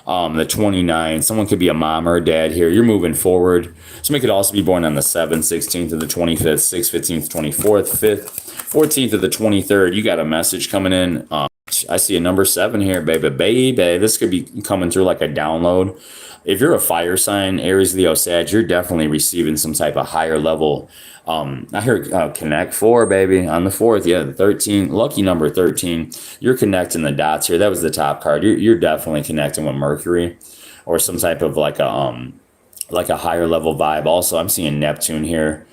the 29th. Someone could be a mom or a dad here. You're moving forward. Somebody could also be born on the 7th, 16th, of the 25th, 6th, 15th, 24th, 5th, 14th, of the 23rd. You got a message coming in. I see a number 7 here, baby. This could be coming through like a download. If you're a fire sign, Aries, Leo, Sag, you're definitely receiving some type of higher level. I heard connect 4, baby, on the 4th. Yeah, the 13, lucky number 13. You're connecting the dots here. That was the top card. You're definitely connecting with Mercury or some type of like a higher level vibe. Also, I'm seeing Neptune here.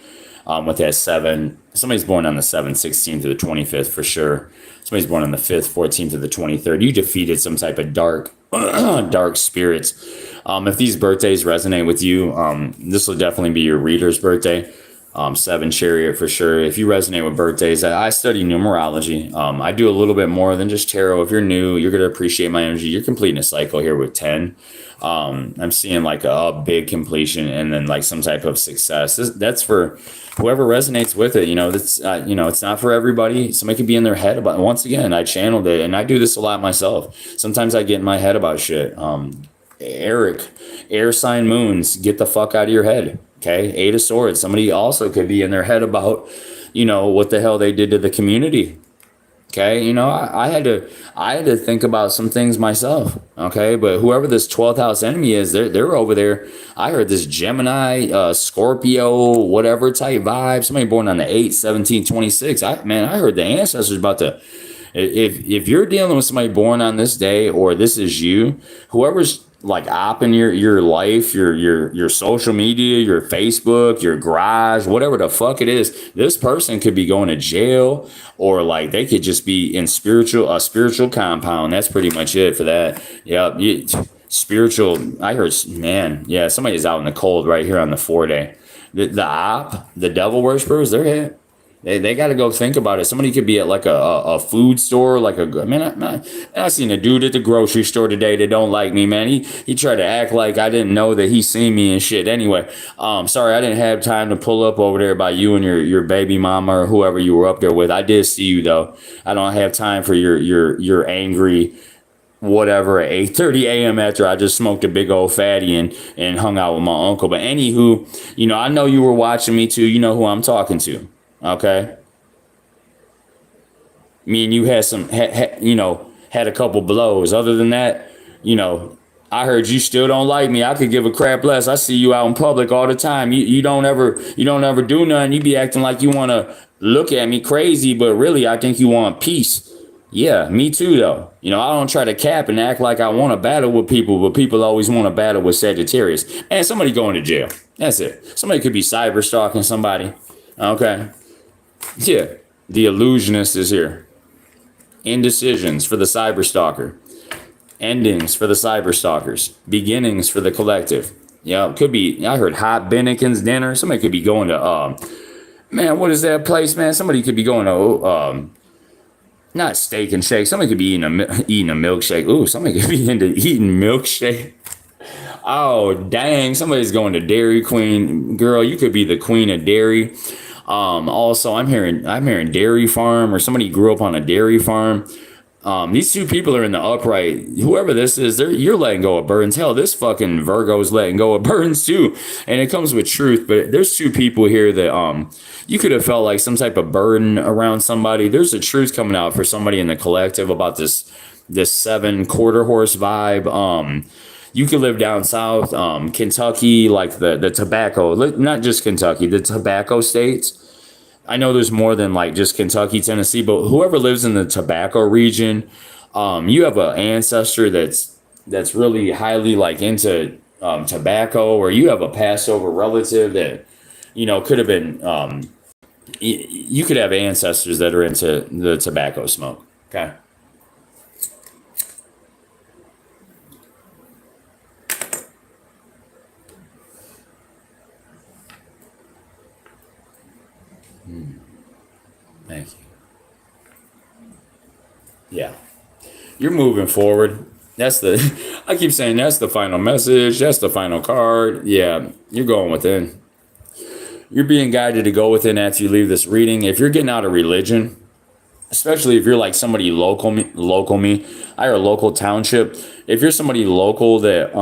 With that 7, somebody's born on the 7th, 16th to the 25th for sure. Somebody's born on the 5th, 14th to the 23rd. You defeated some type of dark spirits. If these birthdays resonate with you, this will definitely be your reader's birthday. Seven Chariot for sure. If you resonate with birthdays, I study numerology. I do a little bit more than just tarot. If you're new, you're going to appreciate my energy. You're completing a cycle here with 10. I'm seeing like a big completion and then like some type of success. That's for whoever resonates with it. That's, it's not for everybody. Somebody could be in their head about it. Once again, I channeled it and I do this a lot myself. Sometimes I get in my head about shit. Eric, air sign moons, get the fuck out of your head. Okay. Eight of Swords. Somebody also could be in their head about, what the hell they did to the community. Okay. I had to think about some things myself. Okay. But whoever this 12th house enemy is, they're over there. I heard this Gemini, Scorpio, whatever type vibe. Somebody born on the 8th, 17, 26. I heard the ancestors about to, if you're dealing with somebody born on this day, or this is you, whoever's like opping your life, your social media, your Facebook, your garage, whatever the fuck it is, this person could be going to jail, or like they could just be in a spiritual compound. That's pretty much it for that. Yeah, spiritual. I heard, man, yeah, somebody's out in the cold right here on the 4-day. The devil worshippers, they're hit. They got to go think about it. Somebody could be at like a food store, like I seen a dude at the grocery store today that don't like me, man. He tried to act like I didn't know that he seen me and shit. Anyway, sorry, I didn't have time to pull up over there by you and your baby mama or whoever you were up there with. I did see you though. I don't have time for your angry whatever at 8:30 a.m. after I just smoked a big old fatty and hung out with my uncle. But anywho, I know you were watching me too. You know who I'm talking to. Okay. Me and you had had a couple blows. Other than that, I heard you still don't like me. I could give a crap less. I see you out in public all the time. You don't ever do nothing. You be acting like you want to look at me crazy, but really I think you want peace. Yeah, me too though. I don't try to cap and act like I want to battle with people, but people always want to battle with Sagittarius. And somebody going to jail. That's it. Somebody could be cyber stalking somebody. Okay. Yeah, the illusionist is here. Indecisions for the cyber stalker. Endings for the cyber stalkers. Beginnings for the collective. Yeah, could be. I heard hot Bennigan's dinner. Somebody could be going to man, what is that place, man? Somebody could be going to not Steak and Shake. Somebody could be eating a milkshake. Ooh, somebody could be into eating milkshake. Oh, dang, somebody's going to Dairy Queen. Girl, you could be the queen of dairy. Also, I'm hearing dairy farm, or somebody grew up on a dairy farm. These two people are in the upright. Whoever this is, you're letting go of burdens. Hell, this fucking Virgo's letting go of burdens too. And it comes with truth. But there's two people here that you could have felt like some type of burden around somebody. There's a truth coming out for somebody in the collective about this 7 quarter horse vibe. You could live down south, Kentucky, like the tobacco, not just Kentucky, the tobacco states. I know there's more than like just Kentucky, Tennessee, but whoever lives in the tobacco region, you have an ancestor that's really highly like into tobacco, or you have a Passover relative that, could have been, you could have ancestors that are into the tobacco smoke. Okay. Thank you. Yeah. You're moving forward. I keep saying that's the final message. That's the final card. Yeah. You're going within. You're being guided to go within after you leave this reading. If you're getting out of religion, especially if you're like somebody local me, I or local township. If you're somebody local that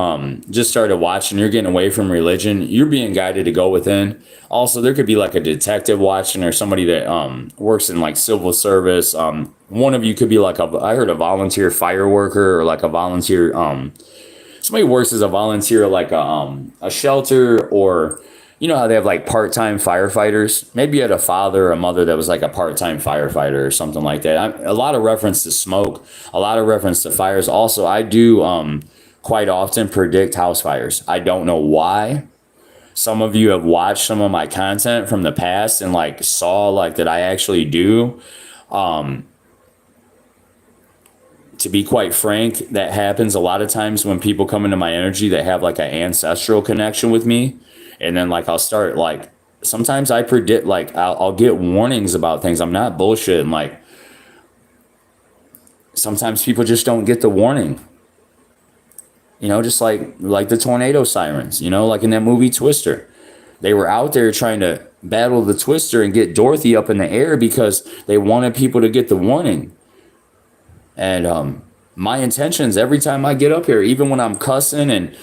just started watching, you're getting away from religion, you're being guided to go within. Also, there could be like a detective watching, or somebody that works in like civil service. One of you could be like I heard a volunteer fire worker, or like a volunteer somebody works as a volunteer, like a shelter, or how they have like part-time firefighters. Maybe you had a father or a mother that was like a part-time firefighter or something like that. A lot of reference to smoke, a lot of reference to fires. Also, I do quite often predict house fires. I don't know why. Some of you have watched some of my content from the past and like saw like that I actually do. To be quite frank, that happens a lot of times when people come into my energy that have like an ancestral connection with me. And then like I'll start like sometimes I predict, like, I'll get warnings about things. I'm not bullshitting. Like, sometimes people just don't get the warning. Just like the tornado sirens, like in that movie Twister. They were out there trying to battle the Twister and get Dorothy up in the air because they wanted people to get the warning. And my intentions every time I get up here, even when I'm cussing and,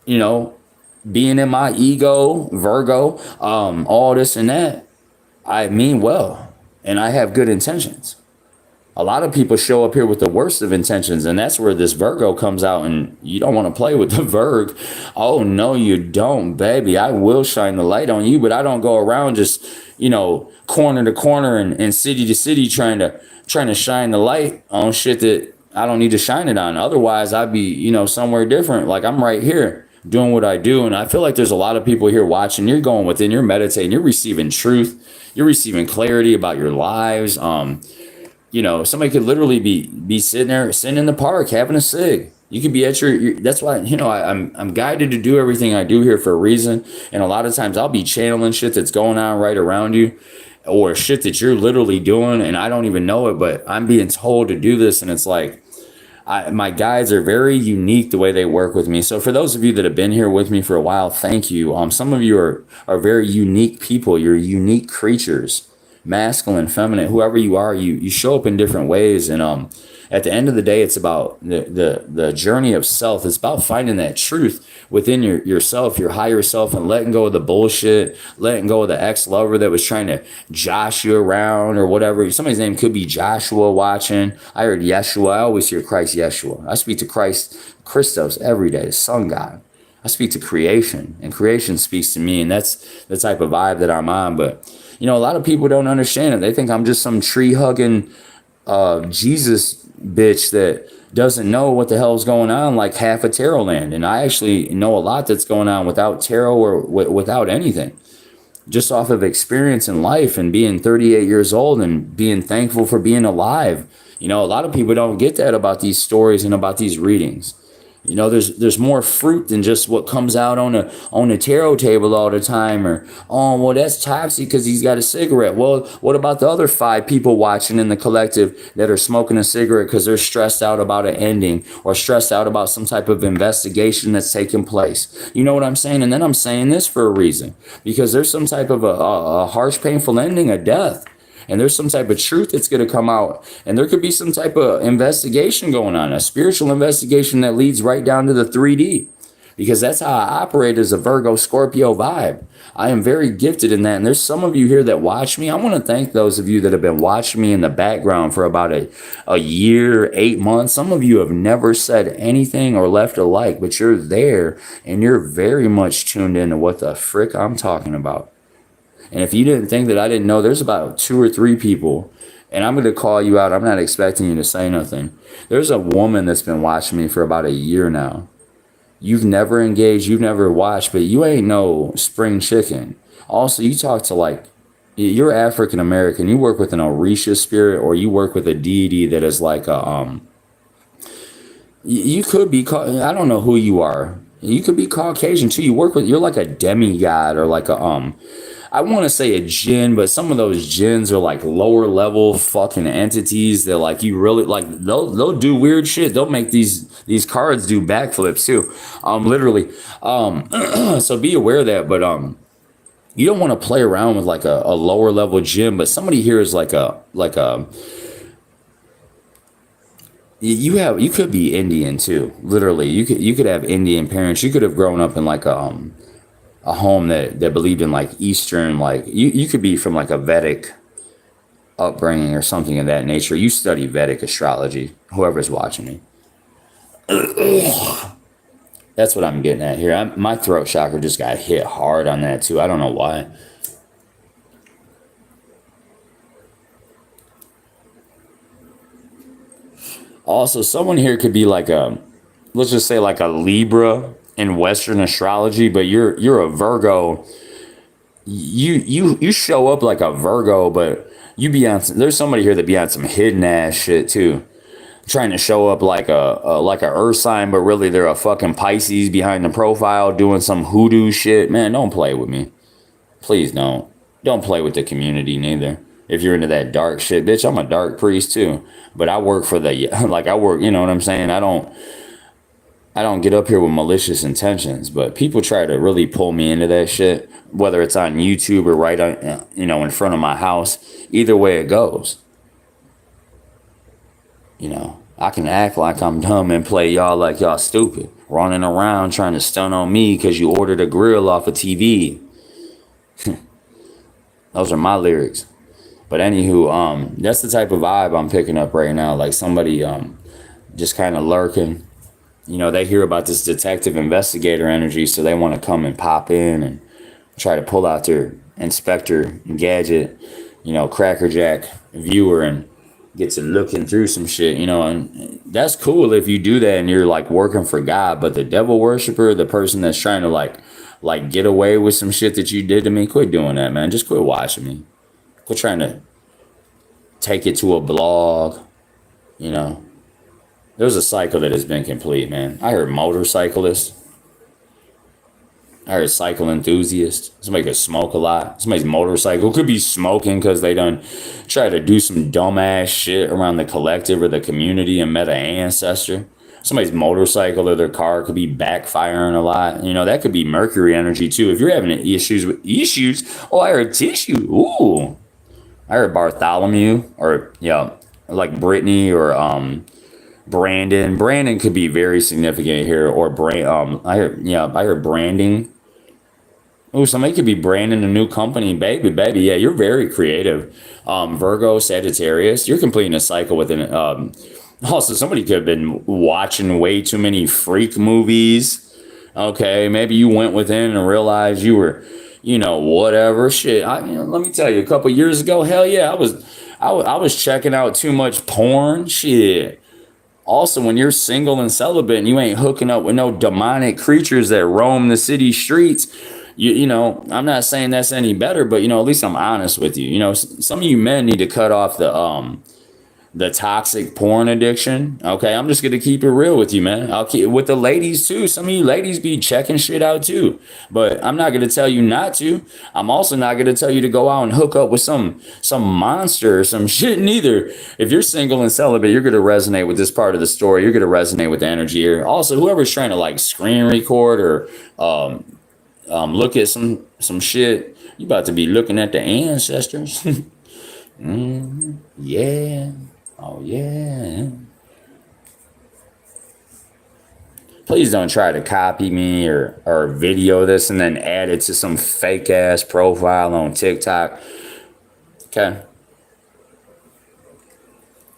you know, being in my ego, Virgo, all this and that, I mean well, and I have good intentions. A lot of people show up here with the worst of intentions, and that's where this Virgo comes out, and you don't want to play with the Virg. Oh, no, you don't, baby. I will shine the light on you, but I don't go around just, corner to corner and city to city trying to shine the light on shit that I don't need to shine it on. Otherwise, I'd be, somewhere different. Like, I'm right here doing what I do, and I feel like there's a lot of people here watching. You're going within, you're meditating, you're receiving truth, you're receiving clarity about your lives. Somebody could literally be sitting in the park having a cig. You could be at that's why, I'm guided to do everything I do here for a reason. And a lot of times I'll be channeling shit that's going on right around you, or shit that you're literally doing and I don't even know it, but I'm being told to do this. And it's like, my guides are very unique the way they work with me. So for those of you that have been here with me for a while, thank you. Some of you are very unique people. You're unique creatures, masculine, feminine, whoever you are, you show up in different ways. And at the end of the day, it's about the journey of self. It's about finding that truth within yourself, your higher self, and letting go of the bullshit, letting go of the ex-lover that was trying to josh you around or whatever. Somebody's name could be Joshua watching. I heard Yeshua. I always hear Christ Yeshua. I speak to Christos every day, the sun god. I speak to creation, and creation speaks to me, and that's the type of vibe that I'm on. But a lot of people don't understand it. They think I'm just some tree-hugging Jesus bitch that doesn't know what the hell's going on, like half of tarot land. And I actually know a lot that's going on without tarot or without anything. Just off of experience in life and being 38 years old and being thankful for being alive. A lot of people don't get that about these stories and about these readings. There's more fruit than just what comes out on a tarot table all the time. Or, oh, well, that's Topsy because he's got a cigarette. Well, what about the other 5 people watching in the collective that are smoking a cigarette because they're stressed out about an ending or stressed out about some type of investigation that's taking place? You know what I'm saying? And then I'm saying this for a reason, because there's some type of a harsh, painful ending, a death. And there's some type of truth that's going to come out. And there could be some type of investigation going on, a spiritual investigation that leads right down to the 3D. Because that's how I operate as a Virgo Scorpio vibe. I am very gifted in that. And there's some of you here that watch me. I want to thank those of you that have been watching me in the background for about a year, 8 months. Some of you have never said anything or left a like, but you're there and you're very much tuned into what the frick I'm talking about. And if you didn't think that I didn't know, there's about 2 or 3 people, and I'm going to call you out. I'm not expecting you to say nothing. There's a woman that's been watching me for about a year now. You've never engaged, you've never watched, but you ain't no spring chicken. Also, you talk to you're African American. You work with an Orisha spirit, or you work with a deity that is like you could be, I don't know who you are. You could be Caucasian too. You're like a demigod or like I want to say a jinn, but some of those jinns are like lower level fucking entities that like you really like. They'll do weird shit. They'll make these cards do backflips too. Literally. So be aware of that. But you don't want to play around with like a lower level jinn. But somebody here is like a you could be Indian too. Literally, you could have Indian parents. You could have grown up in like a home that believed in like Eastern, like you could be from like a Vedic upbringing or something of that nature. You study Vedic astrology, whoever's watching me. That's what I'm getting at here. My throat chakra just got hit hard on that too. I don't know why. Also, someone here could be like let's just say like a Libra in Western astrology, but you're a Virgo. You show up like a Virgo, but you be on. There's somebody here that be on some hidden ass shit too, trying to show up like a Earth sign, but really they're a fucking Pisces behind the profile doing some hoodoo shit. Man, don't play with me. Please don't play with the community neither. If you're into that dark shit, bitch, I'm a dark priest too. But I work for the like I work, you know what I'm saying? I don't get up here with malicious intentions, but people try to really pull me into that shit, whether it's on YouTube or right on, in front of my house. Either way it goes, I can act like I'm dumb and play y'all like y'all stupid, running around trying to stun on me because you ordered a grill off a TV. Those are my lyrics. But anywho, that's the type of vibe I'm picking up right now. Like somebody just kind of lurking. They hear about this detective investigator energy, so they want to come and pop in and try to pull out their Inspector Gadget, Crackerjack viewer and get to looking through some shit, and that's cool if you do that and you're like working for God. But the devil worshiper, the person that's trying to like get away with some shit that you did to me, quit doing that, man. Just quit watching me. Quit trying to take it to a blog, There's a cycle that has been complete, man. I heard motorcyclist. I heard cycle enthusiast. Somebody could smoke a lot. Somebody's motorcycle could be smoking because they done try to do some dumbass shit around the collective or the community and met an ancestor. Somebody's motorcycle or their car could be backfiring a lot. That could be Mercury energy too. If you're having issues with issues, oh, I heard tissue. Ooh. I heard Bartholomew or, like Brittany or, Brandon. Brandon could be very significant here, or I heard branding. Oh, somebody could be branding a new company, baby. Yeah, you're very creative. Virgo, Sagittarius, you're completing a cycle within. Also, somebody could have been watching way too many freak movies. Okay, maybe you went within and realized you were, whatever shit. Let me tell you, a couple years ago, hell yeah, I was checking out too much porn. Shit. Also, when you're single and celibate and you ain't hooking up with no demonic creatures that roam the city streets, I'm not saying that's any better, but at least I'm honest with you. Some of you men need to cut off the toxic porn addiction. Okay, I'm just gonna keep it real with you, man. I'll keep with the ladies too. Some of you ladies be checking shit out too, but I'm not gonna tell you not to. I'm also not gonna tell you to go out and hook up with some monster or some shit neither. If you're single and celibate, you're gonna resonate with this part of the story. You're gonna resonate with the energy here. Also, whoever's trying to like screen record or look at some shit, you about to be looking at the ancestors. Yeah. Oh, yeah. Please don't try to copy me or video this and then add it to some fake ass profile on TikTok. Okay.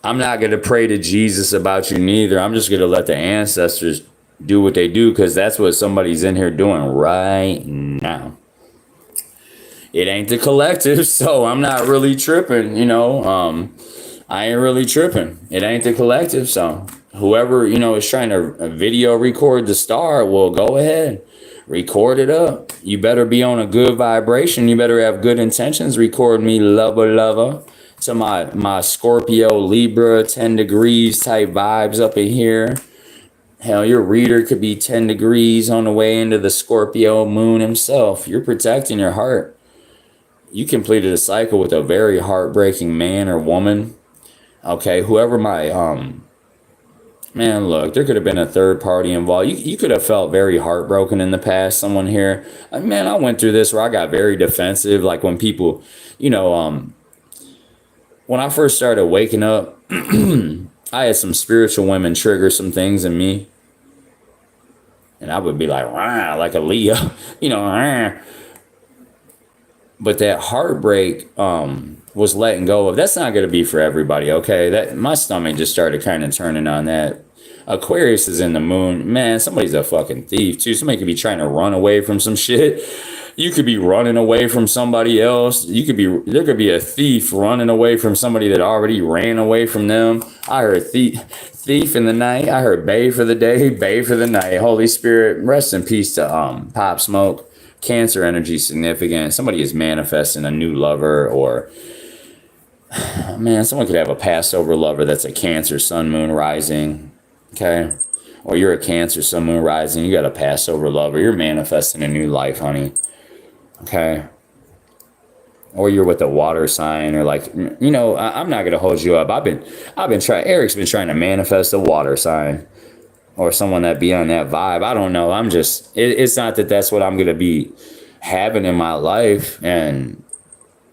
I'm not going to pray to Jesus about you neither. I'm just going to let the ancestors do what they do because that's what somebody's in here doing right now. It ain't the collective, so I'm not really tripping, I ain't really tripping. It ain't the collective, so whoever, is trying to video record the star, well, go ahead. Record it up. You better be on a good vibration. You better have good intentions. Record me, lover. To my Scorpio, Libra, 10 degrees type vibes up in here. Hell, your reader could be 10 degrees on the way into the Scorpio moon himself. You're protecting your heart. You completed a cycle with a very heartbreaking man or woman. Okay, whoever my, man, look, there could have been a third party involved. You could have felt very heartbroken in the past. Someone here, man, I went through this where I got very defensive. Like when people, when I first started waking up, I had some spiritual women trigger some things in me. And I would be like, rah, like a Leo, rah. But that heartbreak, was letting go of. That's not going to be for everybody, okay? That my stomach just started kind of turning on that. Aquarius is in the moon. Man, somebody's a fucking thief, too. Somebody could be trying to run away from some shit. You could be running away from somebody else. There could be a thief running away from somebody that already ran away from them. I heard thief in the night. I heard bay for the day, bay for the night. Holy Spirit, rest in peace to Pop Smoke. Cancer energy significant. Somebody is manifesting a new lover, or man, someone could have a Passover lover that's a Cancer sun moon rising. Okay, or you're a Cancer sun moon rising. You got a Passover lover. You're manifesting a new life, honey. Okay, or you're with a water sign, or like, I'm not gonna hold you up. I've been trying. Eric's been trying to manifest a water sign or someone that be on that vibe. I don't know. I'm just. It's not that that's what I'm gonna be having in my life, and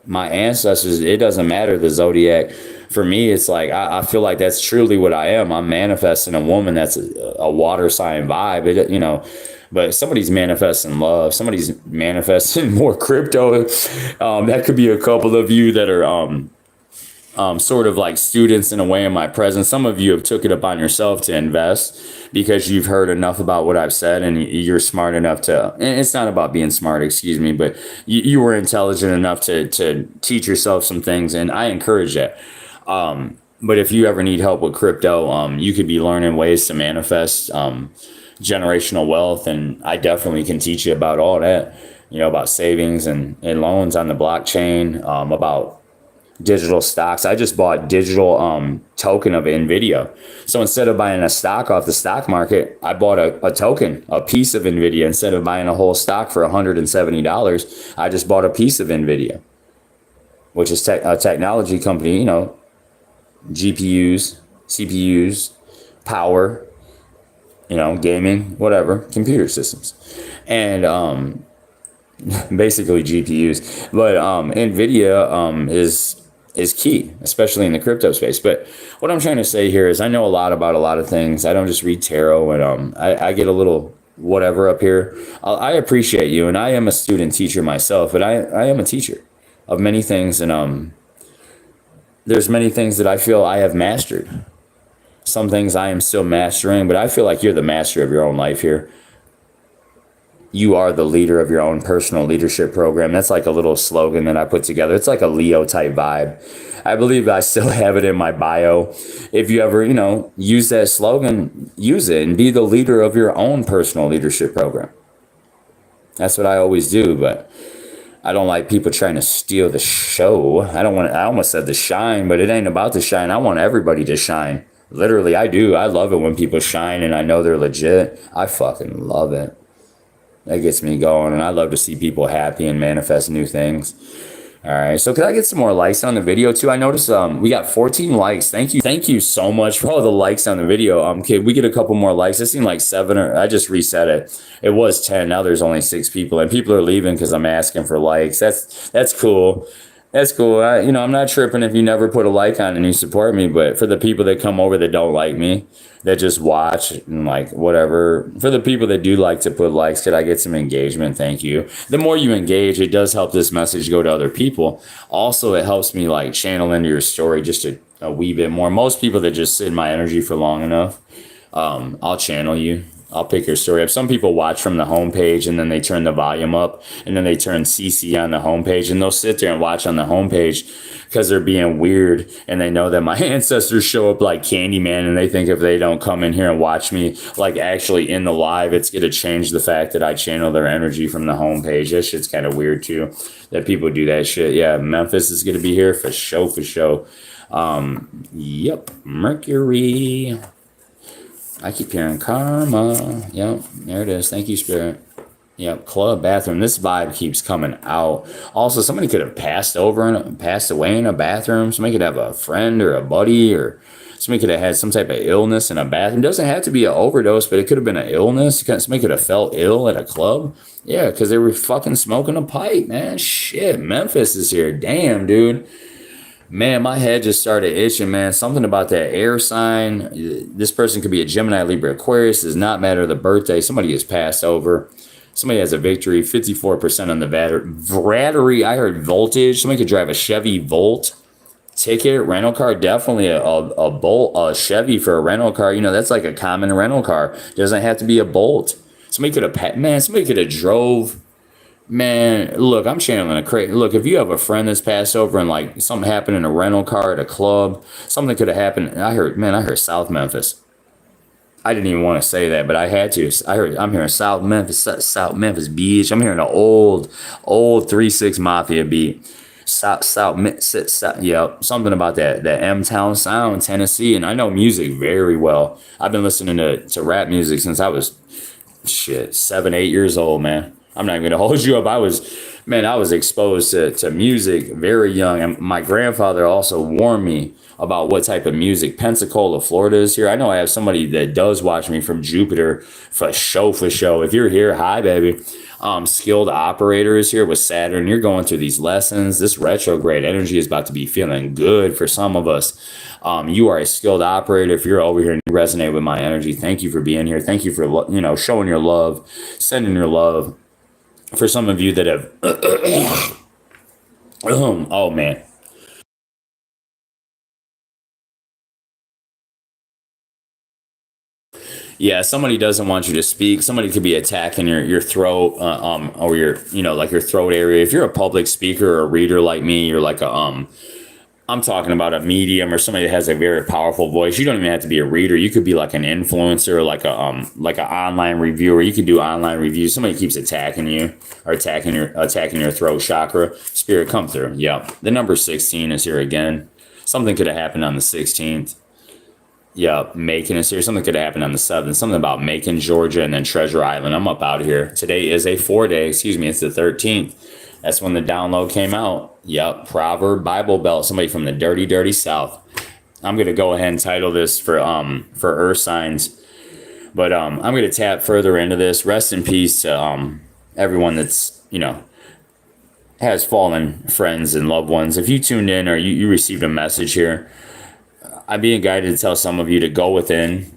my ancestors. It doesn't matter the zodiac. For me, it's like I feel like that's truly what I am. I'm manifesting a woman that's a water sign vibe. But somebody's manifesting love. Somebody's manifesting more crypto. That could be a couple of you that are sort of like students in a way in my presence. Some of you have took it upon yourself to invest because you've heard enough about what I've said, and you're smart enough to, and it's not about being smart, excuse me, but you were intelligent enough to teach yourself some things, and I encourage that. But if you ever need help with crypto, you could be learning ways to manifest generational wealth, and I definitely can teach you about all that, about savings and loans on the blockchain, about digital stocks. I just bought digital token of Nvidia. So instead of buying a stock off the stock market, I bought a token, a piece of Nvidia. Instead of buying a whole stock for $170, I just bought a piece of Nvidia, which is a technology company, GPUs, CPUs, power, gaming, whatever, computer systems. And basically GPUs. But Nvidia is key, especially in the crypto space. But what I'm trying to say here is I know a lot about a lot of things. I don't just read tarot, and I get a little whatever up here. I appreciate you, and I am a student teacher myself, but I am a teacher of many things, and there's many things that I feel I have mastered. Some things I am still mastering, but I feel like you're the master of your own life here. You are the leader of your own personal leadership program. That's like a little slogan that I put together. It's like a Leo type vibe. I believe I still have it in my bio. If you ever, use that slogan, use it and be the leader of your own personal leadership program. That's what I always do, but I don't like people trying to steal the show. I almost said the shine, but it ain't about the shine. I want everybody to shine. Literally, I do. I love it when people shine and I know they're legit. I fucking love it. That gets me going, and I love to see people happy and manifest new things. All right, so could I get some more likes on the video too? I noticed we got 14 likes. Thank you so much for all the likes on the video. Could we get a couple more likes? It seemed like 7, or I just reset it. It was 10. Now there's only 6 people, and people are leaving because I'm asking for likes. That's cool. That's cool. I'm not tripping if you never put a like on and you support me, but for the people that come over that don't like me, that just watch and like whatever, for the people that do like to put likes, could I get some engagement? Thank you. The more you engage, it does help this message go to other people. Also, it helps me like channel into your story just a wee bit more. Most people that just sit in my energy for long enough, I'll channel you. I'll pick your story up. Some people watch from the homepage and then they turn the volume up and then they turn CC on the homepage and they'll sit there and watch on the homepage because they're being weird and they know that my ancestors show up like Candyman and they think if they don't come in here and watch me like actually in the live, it's going to change the fact that I channel their energy from the homepage. That shit's kind of weird too, that people do that shit. Yeah, Memphis is going to be here for show. Yep, Mercury. I keep hearing karma. Yep, there it is. Thank you, Spirit. Yep, club, bathroom. This vibe keeps coming out. Also, somebody could have passed away in a bathroom. Somebody could have a friend or a buddy, or somebody could have had some type of illness in a bathroom. It doesn't have to be an overdose, but it could have been an illness. Somebody could have felt ill at a club. Yeah, because they were fucking smoking a pipe, man. Shit, Memphis is here. Damn, dude. Man, my head just started itching, man. Something about that air sign. This person could be a Gemini, Libra, Aquarius. Does not matter the birthday. Somebody has passed over. Somebody has a victory. 54% on the battery. I heard voltage. Somebody could drive a Chevy Volt. Ticket, rental car. Definitely a Chevy for a rental car. That's like a common rental car. Doesn't have to be a Bolt. Somebody could have drove. Man, look, I'm channeling a crazy. Look, if you have a friend that's passed over and like something happened in a rental car at a club, something could have happened. I heard South Memphis. I didn't even want to say that, but I had to. I'm hearing South Memphis beach. I'm hearing an old 3-6 Mafia beat. Yeah, something about that M-Town sound, Tennessee. And I know music very well. I've been listening to rap music since I was 7, 8 years old, man. I'm not even gonna hold you up. Man, I was exposed to music very young, and my grandfather also warned me about what type of music Pensacola, Florida is here. I know I have somebody that does watch me from Jupiter for show for show. If you're here, hi baby. Skilled operator is here with Saturn. You're going through these lessons. This retrograde energy is about to be feeling good for some of us. You are a skilled operator. If you're over here and you resonate with my energy, thank you for being here. Thank you for showing your love, sending your love. For some of you that have, oh man, yeah, somebody doesn't want you to speak. Somebody could be attacking your throat, or your like your throat area. If you're a public speaker or a reader like me, you're like a I'm talking about a medium or somebody that has a very powerful voice. You don't even have to be a reader. You could be like an influencer, like an online reviewer. You could do online reviews. Somebody keeps attacking you or attacking your throat chakra. Spirit, come through. Yep. The number 16 is here again. Something could have happened on the 16th. Yeah, Macon is here. Something could have happened on the 7th. Something about Macon, Georgia, and then Treasure Island. I'm up out of here. Today is a 4-day. Excuse me. It's the 13th. That's when the download came out. Yep, Proverb Bible Belt. Somebody from the dirty, dirty South. I'm gonna go ahead and title this for Earth signs, but I'm gonna tap further into this. Rest in peace to everyone that's has fallen friends and loved ones. If you tuned in or you received a message here, I'm being guided to tell some of you to go within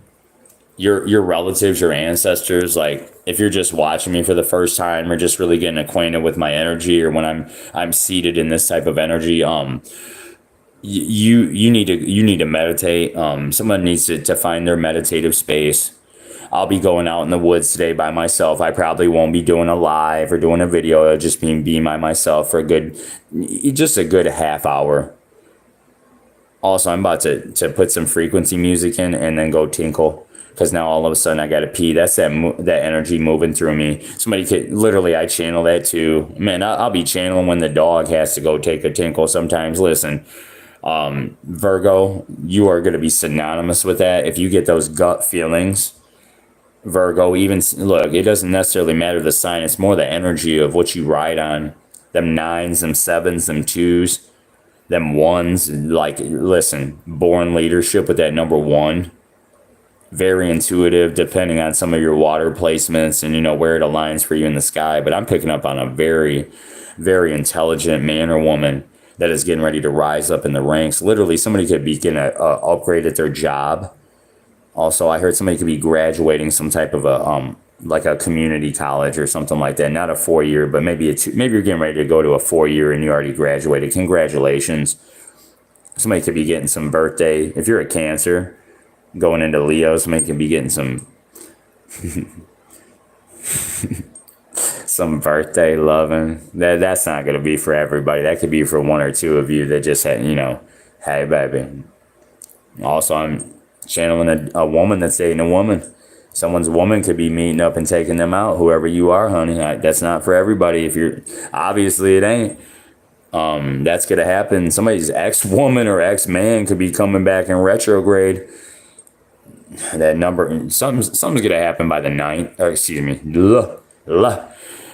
your relatives, your ancestors. Like if you're just watching me for the first time or just really getting acquainted with my energy, or when I'm seated in this type of energy, you need to meditate. Someone needs to find their meditative space. I'll be going out in the woods today by myself. I probably won't be doing a live or doing a video. I'll just be by myself for just a good half hour. Also, I'm about to put some frequency music in and then go tinkle, because now all of a sudden I gotta pee. That's that energy moving through me. Somebody could literally, I channel that too. Man, I'll be channeling when the dog has to go take a tinkle sometimes. Listen, Virgo, you are gonna be synonymous with that. If you get those gut feelings, Virgo, even look, it doesn't necessarily matter the sign. It's more the energy of what you ride on. Them 9s, them 7s, them 2s, them 1s. Like, listen, born leadership with that number 1. Very intuitive, depending on some of your water placements and where it aligns for you in the sky. But I'm picking up on a very, very intelligent man or woman that is getting ready to rise up in the ranks. Literally, somebody could be getting a upgrade at their job. Also, I heard somebody could be graduating some type of like a community college or something like that. Not a 4-year, but maybe maybe you're getting ready to go to a 4-year and you already graduated. Congratulations. Somebody could be getting some birthday. If you're a Cancer, going into Leo, somebody could be getting some some birthday loving. That's not gonna be for everybody. That could be for 1 or 2 of you that just had, hey baby. Also, I'm channeling a woman that's dating a woman. Someone's woman could be meeting up and taking them out. Whoever you are, honey, that's not for everybody. If you're, obviously it ain't. That's gonna happen. Somebody's ex-woman or ex-man could be coming back in retrograde. That number, something's gonna happen by the 9th. Excuse me.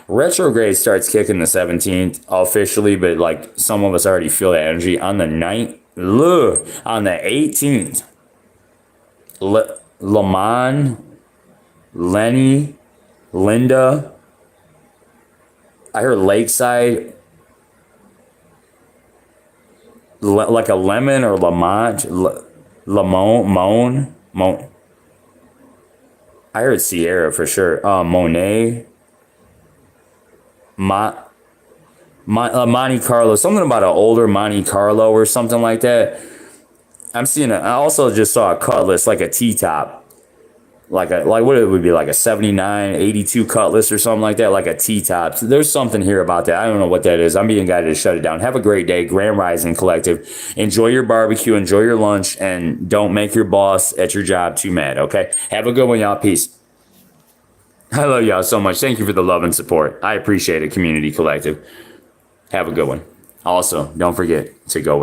Retrograde starts kicking the 17th officially, but like some of us already feel that energy on the 9th. On the 18th. Lamon, Lenny, Linda. I heard Lakeside, like a lemon or Lamont, Moan. I heard Sierra for sure. Monet, Monte Carlo. Something about an older Monte Carlo or something like that. I also just saw a cutlass, like a T-top. Like what it would be, like a 79, 82 cutlass or something like that, like a T-top. So there's something here about that. I don't know what that is. I'm being guided to shut it down. Have a great day. Grand Rising Collective. Enjoy your barbecue. Enjoy your lunch. And don't make your boss at your job too mad, okay? Have a good one, y'all. Peace. I love y'all so much. Thank you for the love and support. I appreciate it, Community Collective. Have a good one. Also, don't forget to go with